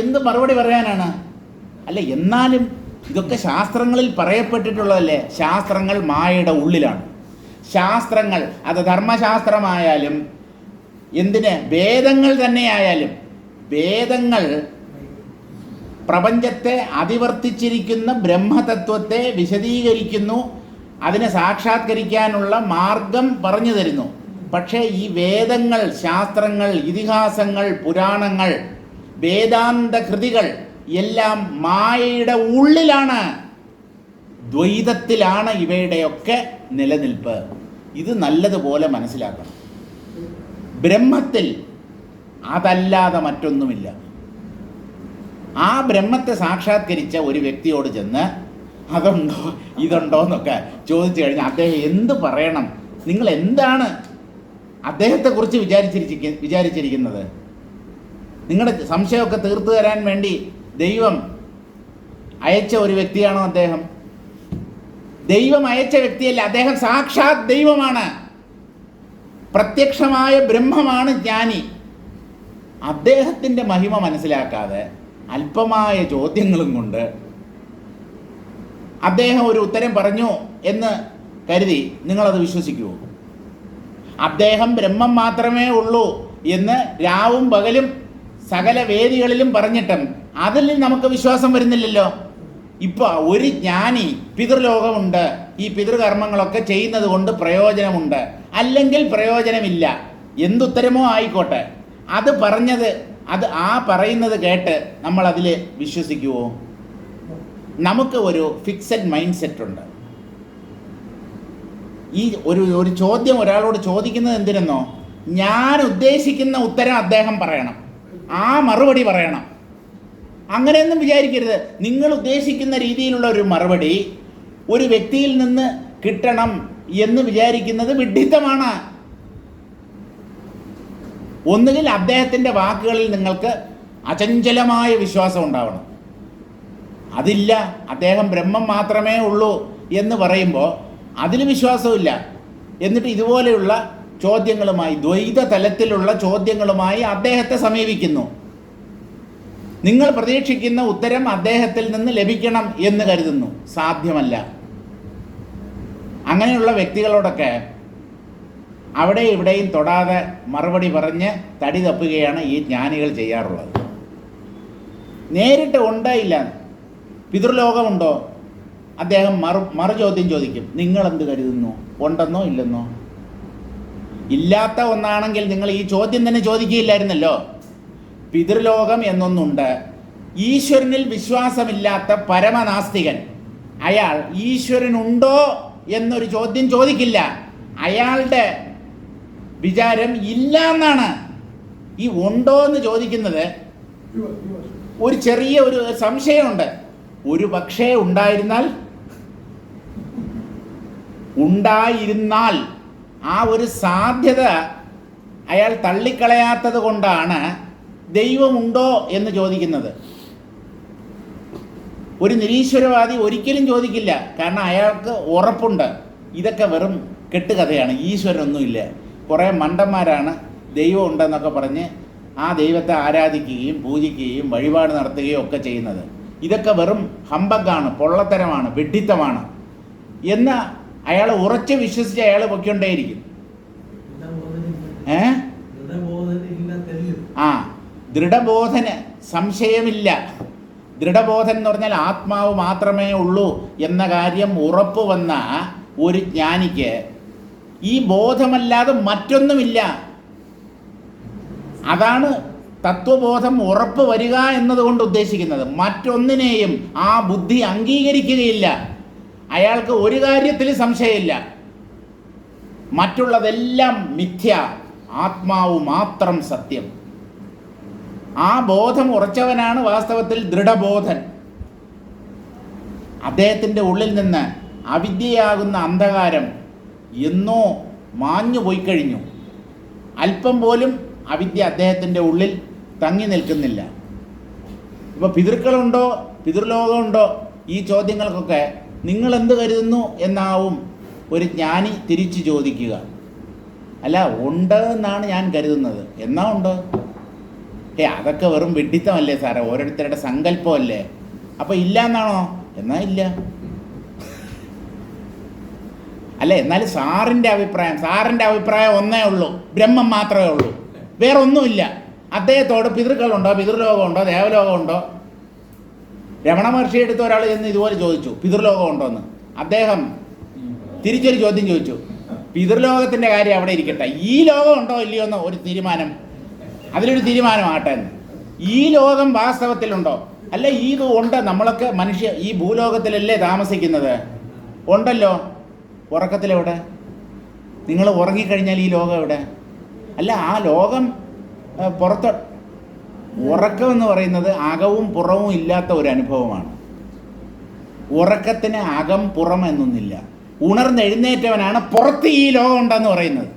എന്ത് മറുപടി പറയാനാണ്? അല്ല, എന്നാലും ഇതൊക്കെ ശാസ്ത്രങ്ങളിൽ പറയപ്പെട്ടിട്ടുള്ളതല്ലേ. ശാസ്ത്രങ്ങൾ മായയുടെ ഉള്ളിലാണ്. ശാസ്ത്രങ്ങൾ അത് ധർമ്മശാസ്ത്രമായാലും വേദങ്ങൾ തന്നെയായാലും, വേദങ്ങൾ പ്രപഞ്ചത്തെ അതിവർത്തിച്ചിരിക്കുന്ന ബ്രഹ്മതത്വത്തെ വിശദീകരിക്കുന്നു, അതിനെ സാക്ഷാത്കരിക്കാനുള്ള മാർഗം പറഞ്ഞു തരുന്നു. പക്ഷേ ഈ വേദങ്ങൾ, ശാസ്ത്രങ്ങൾ, ഇതിഹാസങ്ങൾ, പുരാണങ്ങൾ, വേദാന്ത കൃതികൾ എല്ലാം മായയുടെ ഉള്ളിലാണ്, ദ്വൈതത്തിലാണ് ഇവയുടെയൊക്കെ നിലനിൽപ്പ്. ഇത് നല്ലതുപോലെ മനസ്സിലാക്കണം. ബ്രഹ്മത്തിൽ അതല്ലാതെ മറ്റൊന്നുമില്ല. ആ ബ്രഹ്മത്തെ സാക്ഷാത്കരിച്ച ഒരു വ്യക്തിയോട് ചെന്ന് അതുണ്ടോ ഇതുണ്ടോ എന്നൊക്കെ ചോദിച്ചു കഴിഞ്ഞാൽ അദ്ദേഹം എന്ത് പറയണം? നിങ്ങൾ എന്താണ് അദ്ദേഹത്തെക്കുറിച്ച് വിചാരിച്ചിരിക്കുന്നത്? നിങ്ങളുടെ സംശയമൊക്കെ തീർത്തു തരാൻ വേണ്ടി ദൈവം അയച്ച ഒരു വ്യക്തിയാണോ അദ്ദേഹം? ദൈവം അയച്ച വ്യക്തിയല്ല, അദ്ദേഹം സാക്ഷാത് ദൈവമാണ്, പ്രത്യക്ഷമായ ബ്രഹ്മമാണ് ജ്ഞാനി. അദ്ദേഹത്തിൻ്റെ മഹിമ മനസ്സിലാക്കാതെ അല്പമായ ചോദ്യങ്ങളും കൊണ്ട് അദ്ദേഹം ഒരു ഉത്തരം പറഞ്ഞു എന്ന് കരുതി നിങ്ങളത് വിശ്വസിക്കുമോ? അദ്ദേഹം ബ്രഹ്മം മാത്രമേ ഉള്ളൂ എന്ന് രാവും പകലും സകല വേദികളിലും പറഞ്ഞിട്ടും അതിൽ നമുക്ക് വിശ്വാസം വരുന്നില്ലല്ലോ. ഇപ്പോൾ ഒരു ജ്ഞാനി പിതൃലോകമുണ്ട്, ഈ പിതൃകർമ്മങ്ങളൊക്കെ ചെയ്യുന്നത് കൊണ്ട് പ്രയോജനമുണ്ട്, അല്ലെങ്കിൽ പ്രയോജനമില്ല, എന്തുത്തരമോ ആയിക്കോട്ടെ, അത് പറഞ്ഞത് ആ പറയുന്നത് കേട്ട് നമ്മൾ അതിൽ വിശ്വസിക്കുമോ? നമുക്ക് ഒരു ഫിക്സഡ് മൈൻഡ് സെറ്റ് ഉണ്ട്. ഈ ഒരു ചോദ്യം ഒരാളോട് ചോദിക്കുന്നത് എന്തിനെന്നോ, ഞാൻ ഉദ്ദേശിക്കുന്ന ഉത്തരം അദ്ദേഹം പറയണം, ആ മറുപടി പറയണം. അങ്ങനെയൊന്നും വിചാരിക്കരുത്. നിങ്ങൾ ഉദ്ദേശിക്കുന്ന രീതിയിലുള്ള ഒരു മറുപടി ഒരു വ്യക്തിയിൽ നിന്ന് കിട്ടണം എന്ന് വിചാരിക്കുന്നത് വിഡ്ഢിത്തമാണ്. ഒന്നുകിൽ അദ്ദേഹത്തിൻ്റെ വാക്കുകളിൽ നിങ്ങൾക്ക് അചഞ്ചലമായ വിശ്വാസം ഉണ്ടാവണം. അതില്ല, അദ്ദേഹം ബ്രഹ്മം മാത്രമേ ഉള്ളൂ എന്ന് പറയുമ്പോൾ അതിൽ വിശ്വാസമില്ല. എന്നിട്ട് ഇതുപോലെയുള്ള ചോദ്യങ്ങളുമായി, ദ്വൈത തലത്തിലുള്ള ചോദ്യങ്ങളുമായി അദ്ദേഹത്തെ സമീപിക്കുന്നു. നിങ്ങൾ പ്രതീക്ഷിക്കുന്ന ഉത്തരം അദ്ദേഹത്തിൽ നിന്ന് ലഭിക്കണം എന്ന് കരുതുന്നു. സാധ്യമല്ല. അങ്ങനെയുള്ള വ്യക്തികളോടൊക്കെ അവിടെ ഇവിടെയും തൊടാതെ മറുപടി പറഞ്ഞ് തടി തപ്പുകയാണ് ഈ ജ്ഞാനികൾ ചെയ്യാറുള്ളത്. നേരിട്ട് ഉണ്ടായില്ല, പിതൃലോകമുണ്ടോ, അദ്ദേഹം മറു ചോദ്യം ചോദിക്കും. നിങ്ങളെന്ത് കരുതുന്നു, ഉണ്ടെന്നോ ഇല്ലെന്നോ? ഇല്ലാത്ത ഒന്നാണെങ്കിൽ നിങ്ങൾ ഈ ചോദ്യം തന്നെ ചോദിക്കുകയില്ലായിരുന്നല്ലോ. പിതൃലോകം എന്നൊന്നുണ്ട്. ഈശ്വരനിൽ വിശ്വാസമില്ലാത്ത പരമനാസ്തികൻ അയാൾ ഈശ്വരനുണ്ടോ എന്നൊരു ചോദ്യം ചോദിക്കില്ല. അയാളുടെ വിചാരം ഇല്ല എന്നാണ്. ഈ ഉണ്ടോ എന്ന് ചോദിക്കുന്നത് ഒരു ചെറിയ ഒരു സംശയമുണ്ട്. ഒരു പക്ഷേ ഉണ്ടായിരുന്നാൽ ആ ഒരു സാധ്യത അയാൾ തള്ളിക്കളയാത്തത് കൊണ്ടാണ് ദൈവമുണ്ടോ എന്ന് ചോദിക്കുന്നത്. ഒരു നിരീശ്വരവാദി ഒരിക്കലും ചോദിക്കില്ല. കാരണം അയാൾക്ക് ഉറപ്പുണ്ട് ഇതൊക്കെ വെറും കെട്ടുകഥയാണ്, ഈശ്വരനൊന്നുമില്ല, കുറേ മണ്ടന്മാരാണ് ദൈവം ഉണ്ടെന്നൊക്കെ പറഞ്ഞ് ആ ദൈവത്തെ ആരാധിക്കുകയും പൂജിക്കുകയും വഴിപാട് നടത്തുകയും ഒക്കെ ചെയ്യുന്നത്. ഇതൊക്കെ വെറും ഹമ്പഗാണ്, പൊള്ളത്തരമാണ്, വിഡ്ഢിത്തമാണ് എന്ന് അയാൾ ഉറച്ച് വിശ്വസിച്ച് അയാൾ പൊയ്ക്കൊണ്ടേയിരിക്കും. ദൃഢബോധന് സംശയമില്ല. ദൃഢബോധൻ എന്ന് പറഞ്ഞാൽ ആത്മാവ് മാത്രമേ ഉള്ളൂ എന്ന കാര്യം ഉറപ്പ് വന്ന ഒരു ജ്ഞാനിക്ക് ഈ ബോധമല്ലാതെ മറ്റൊന്നുമില്ല. അതാണ് തത്വബോധം ഉറപ്പ് വരിക എന്നതുകൊണ്ട് ഉദ്ദേശിക്കുന്നത്. മറ്റൊന്നിനെയും ആ ബുദ്ധി അംഗീകരിക്കുകയില്ല. അയാൾക്ക് ഒരു കാര്യത്തിൽ സംശയമില്ല, മറ്റുള്ളതെല്ലാം മിഥ്യ, ആത്മാവ് മാത്രം സത്യം. ആ ബോധം ഉറച്ചവനാണ് വാസ്തവത്തിൽ ദൃഢബോധൻ. അദ്ദേഹത്തിൻ്റെ ഉള്ളിൽ നിന്ന് അവിദ്യയാകുന്ന അന്ധകാരം എന്നോ മാഞ്ഞു പോയി കഴിഞ്ഞു. അല്പം പോലും അവിദ്യ അദ്ദേഹത്തിൻ്റെ ഉള്ളിൽ തങ്ങി നിൽക്കുന്നില്ല. ഇപ്പോൾ പിതൃക്കളുണ്ടോ, പിതൃലോകമുണ്ടോ, ഈ ചോദ്യങ്ങൾക്കൊക്കെ നിങ്ങൾ എന്ത് കരുതുന്നു എന്നാവും ഒരു ജ്ഞാനി തിരിച്ചു ചോദിക്കുക. അല്ല, ഉണ്ട് എന്നാണ് ഞാൻ കരുതുന്നത്. എന്നാ ഉണ്ട്? അതൊക്കെ വെറും വിഡ്ഢിത്തമല്ലേ സാറേ, ഓരോരുത്തരുടെ സങ്കല്പമല്ലേ. അപ്പോൾ ഇല്ല എന്നാണോ? എന്നാ ഇല്ല. അല്ലേ, എന്നാലും സാറിൻ്റെ അഭിപ്രായം ഒന്നേ ഉള്ളൂ, ബ്രഹ്മം മാത്രമേ ഉള്ളൂ, വേറെ ഒന്നുമില്ല. അദ്ദേഹത്തോട് പിതൃക്കളുണ്ടോ, പിതൃലോകമുണ്ടോ, ദേവലോകമുണ്ടോ? രമണ മഹർഷി എടുത്ത ഒരാൾ ചെന്ന് ഇതുപോലെ ചോദിച്ചു, പിതൃലോകമുണ്ടോ എന്ന്. അദ്ദേഹം തിരിച്ചൊരു ചോദ്യം ചോദിച്ചു, പിതൃലോകത്തിൻ്റെ കാര്യം അവിടെ ഇരിക്കട്ടെ, ഈ ലോകം ഉണ്ടോ ഇല്ലയോ എന്ന് ഒരു തീരുമാനം, അതിലൊരു തീരുമാനമാകട്ടെ എന്ന്. ഈ ലോകം വാസ്തവത്തിലുണ്ടോ? അല്ല, ഇത് ഉണ്ട്. നമ്മളൊക്കെ ഈ ഭൂലോകത്തിലല്ലേ താമസിക്കുന്നത്? ഉണ്ടല്ലോ. ഉറക്കത്തിലെവിടെ? നിങ്ങൾ ഉറങ്ങിക്കഴിഞ്ഞാൽ ഈ ലോകം എവിടെ? അല്ല, ആ ലോകം പുറത്ത്. ഉറക്കം എന്ന് പറയുന്നത് അകവും പുറവും ഇല്ലാത്ത ഒരു അനുഭവമാണ്. ഉറക്കത്തിന് അകം പുറം എന്നൊന്നില്ല. ഉണർന്നെഴുന്നേറ്റവനാണ് പുറത്ത് ഈ ലോകം ഉണ്ടെന്ന് പറയുന്നത്,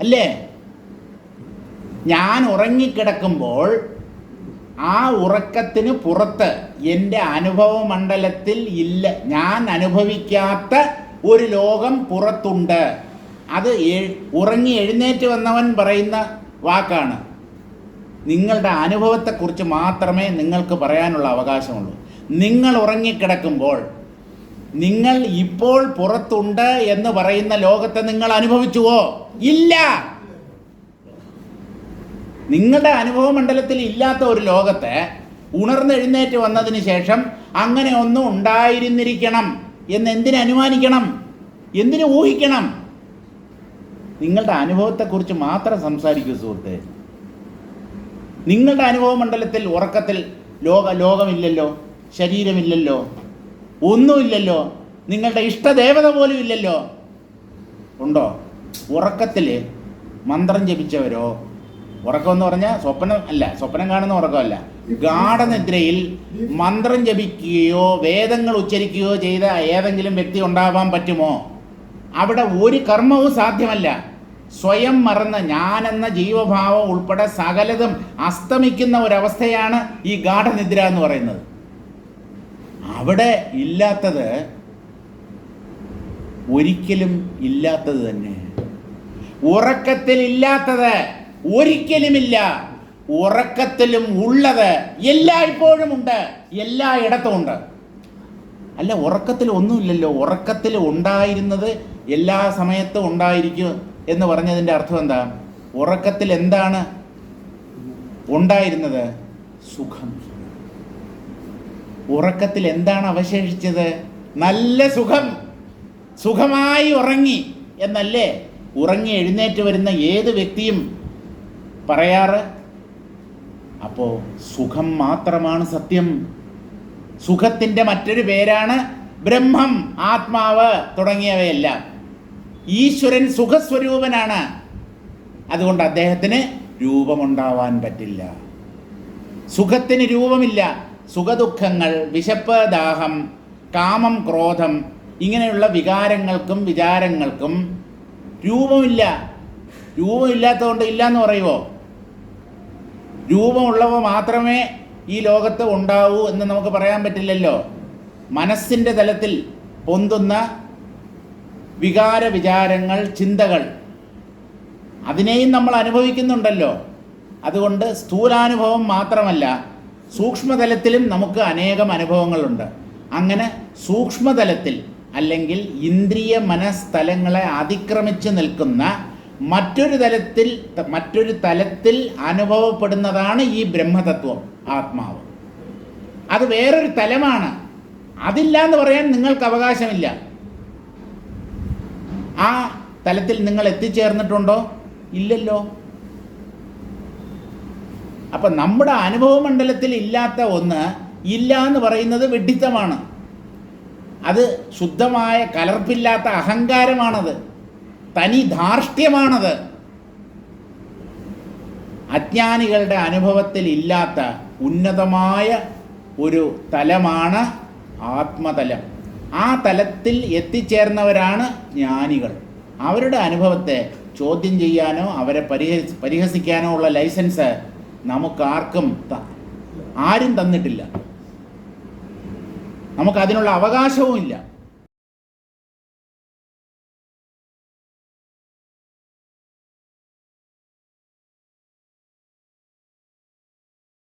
അല്ലേ? ഞാൻ ഉറങ്ങിക്കിടക്കുമ്പോൾ ആ ഉറക്കത്തിന് പുറത്ത് എൻ്റെ അനുഭവ മണ്ഡലത്തിൽ ഇല്ല, ഞാൻ അനുഭവിക്കാത്ത ഒരു ലോകം പുറത്തുണ്ട്. അത് ഉറങ്ങി എഴുന്നേറ്റ് വന്നവൻ പറയുന്ന വാക്കാണ്. നിങ്ങളുടെ അനുഭവത്തെക്കുറിച്ച് മാത്രമേ നിങ്ങൾക്ക് പറയാനുള്ള അവകാശമുള്ളൂ. നിങ്ങൾ ഉറങ്ങിക്കിടക്കുമ്പോൾ നിങ്ങൾ ഇപ്പോൾ പുറത്തുണ്ട് എന്ന് പറയുന്ന ലോകത്തെ നിങ്ങൾ അനുഭവിച്ചുവോ? ഇല്ല. നിങ്ങളുടെ അനുഭവ മണ്ഡലത്തിൽ ഇല്ലാത്ത ഒരു ലോകത്തെ ഉണർന്നെഴുന്നേറ്റ് വന്നതിന് ശേഷം അങ്ങനെ ഒന്നും ഉണ്ടായിരുന്നിരിക്കണം എന്ന് എന്തിനു അനുമാനിക്കണം? എന്തിനു ഊഹിക്കണം? നിങ്ങളുടെ അനുഭവത്തെക്കുറിച്ച് മാത്രം സംസാരിക്കൂ സുഹൃത്തെ. നിങ്ങളുടെ അനുഭവ മണ്ഡലത്തിൽ ഉറക്കത്തിൽ ലോകമില്ലല്ലോ, ശരീരമില്ലല്ലോ, ഒന്നുമില്ലല്ലോ, നിങ്ങളുടെ ഇഷ്ടദേവത പോലും ഇല്ലല്ലോ. ഉണ്ടോ? ഉറക്കത്തിൽ മന്ത്രം ജപിച്ചവരോ, ഉറക്കമെന്ന് പറഞ്ഞാൽ സ്വപ്നം കാണുന്ന ഉറക്കമല്ല, ഗാഠനിദ്രയിൽ മന്ത്രം ജപിക്കുകയോ വേദങ്ങൾ ഉച്ചരിക്കുകയോ ചെയ്ത ഏതെങ്കിലും വ്യക്തി ഉണ്ടാവാൻ പറ്റുമോ? അവിടെ ഒരു കർമ്മവും സാധ്യമല്ല. സ്വയം മറന്ന് ഞാനെന്ന ജീവഭാവം ഉൾപ്പെടെ സകലതും അസ്തമിക്കുന്ന ഒരവസ്ഥയാണ് ഈ ഗാഠനിദ്ര എന്ന് പറയുന്നത്. അവിടെ ഇല്ലാത്തത് ഒരിക്കലും ഇല്ലാത്തത് തന്നെ. ഉറക്കത്തിൽ ഇല്ലാത്തത് ഒരിക്കലുമില്ല. ഉറക്കത്തിലും ഉള്ളത് എല്ലായ്പ്പോഴും ഉണ്ട്, എല്ലായിടത്തും ഉണ്ട്. അല്ല, ഉറക്കത്തിൽ ഒന്നുമില്ലല്ലോ. ഉറക്കത്തിൽ ഉണ്ടായിരുന്നത് എല്ലാ സമയത്തും ഉണ്ടായിരിക്കും എന്ന് പറഞ്ഞതിൻ്റെ അർത്ഥം എന്താ? ഉറക്കത്തിൽ എന്താണ് ഉണ്ടായിരുന്നത്? സുഖം. ഉറക്കത്തിൽ എന്താണ് അവശേഷിച്ചത്? നല്ല സുഖം. സുഖമായി ഉറങ്ങി എന്നല്ലേ ഉറങ്ങി എഴുന്നേറ്റ് വരുന്ന ഏത് വ്യക്തിയും പറയാറ്. അപ്പോൾ സുഖം മാത്രമാണ് സത്യം. സുഖത്തിൻ്റെ മറ്റൊരു പേരാണ് ബ്രഹ്മം, ആത്മാവ് തുടങ്ങിയവയെല്ലാം. ഈശ്വരൻ സുഖസ്വരൂപനാണ്. അതുകൊണ്ട് അദ്ദേഹത്തിന് രൂപമുണ്ടാവാൻ പറ്റില്ല. സുഖത്തിന് രൂപമില്ല. സുഖദുഃഖങ്ങൾ, വിശപ്പ്, ദാഹം, കാമം, ക്രോധം ഇങ്ങനെയുള്ള വികാരങ്ങൾക്കും വിചാരങ്ങൾക്കും രൂപമില്ല. രൂപമില്ലാത്തതുകൊണ്ട് ഇല്ല എന്ന് പറയുമോ? രൂപമുള്ളവ മാത്രമേ ഈ ലോകത്ത് ഉണ്ടാവൂ എന്ന് നമുക്ക് പറയാൻ പറ്റില്ലല്ലോ. മനസ്സിൻ്റെ തലത്തിൽ പൊന്തുന്ന വികാര വിചാരങ്ങൾ, ചിന്തകൾ, അതിനെയും നമ്മൾ അനുഭവിക്കുന്നുണ്ടല്ലോ. അതുകൊണ്ട് സ്ഥൂലാനുഭവം മാത്രമല്ല, സൂക്ഷ്മതലത്തിലും നമുക്ക് അനേകം അനുഭവങ്ങളുണ്ട്. അങ്ങനെ സൂക്ഷ്മതലത്തിൽ അല്ലെങ്കിൽ ഇന്ദ്രിയ മനസ്ഥലങ്ങളെ അതിക്രമിച്ച് നിൽക്കുന്ന മറ്റൊരു തലത്തിൽ അനുഭവപ്പെടുന്നതാണ് ഈ ബ്രഹ്മതത്വം, ആത്മാവ്. അത് വേറൊരു തലമാണ്. അതില്ല എന്ന് പറയാൻ നിങ്ങൾക്ക് അവകാശമില്ല. ആ തലത്തിൽ നിങ്ങൾ എത്തിച്ചേർന്നിട്ടുണ്ടോ? ഇല്ലല്ലോ. അപ്പം നമ്മുടെ അനുഭവ മണ്ഡലത്തിൽ ഇല്ലാത്ത ഒന്ന് ഇല്ല എന്ന് പറയുന്നത് വിഡ്ഢിത്തമാണ്. അത് ശുദ്ധമായ കലർപ്പില്ലാത്ത അഹങ്കാരമാണത്, തനി ധാർഷ്ട്യമാണത്. അജ്ഞാനികളുടെ അനുഭവത്തിൽ ഇല്ലാത്ത ഉന്നതമായ ഒരു തലമാണ് ആത്മതലം. ആ തലത്തിൽ എത്തിച്ചേർന്നവരാണ് ജ്ഞാനികൾ. അവരുടെ അനുഭവത്തെ ചോദ്യം ചെയ്യാനോ അവരെ പരിഹസിക്കാനോ ഉള്ള ലൈസൻസ് നമുക്കാർക്കും ആരും തന്നിട്ടില്ല. നമുക്കതിനുള്ള അവകാശവും ഇല്ല.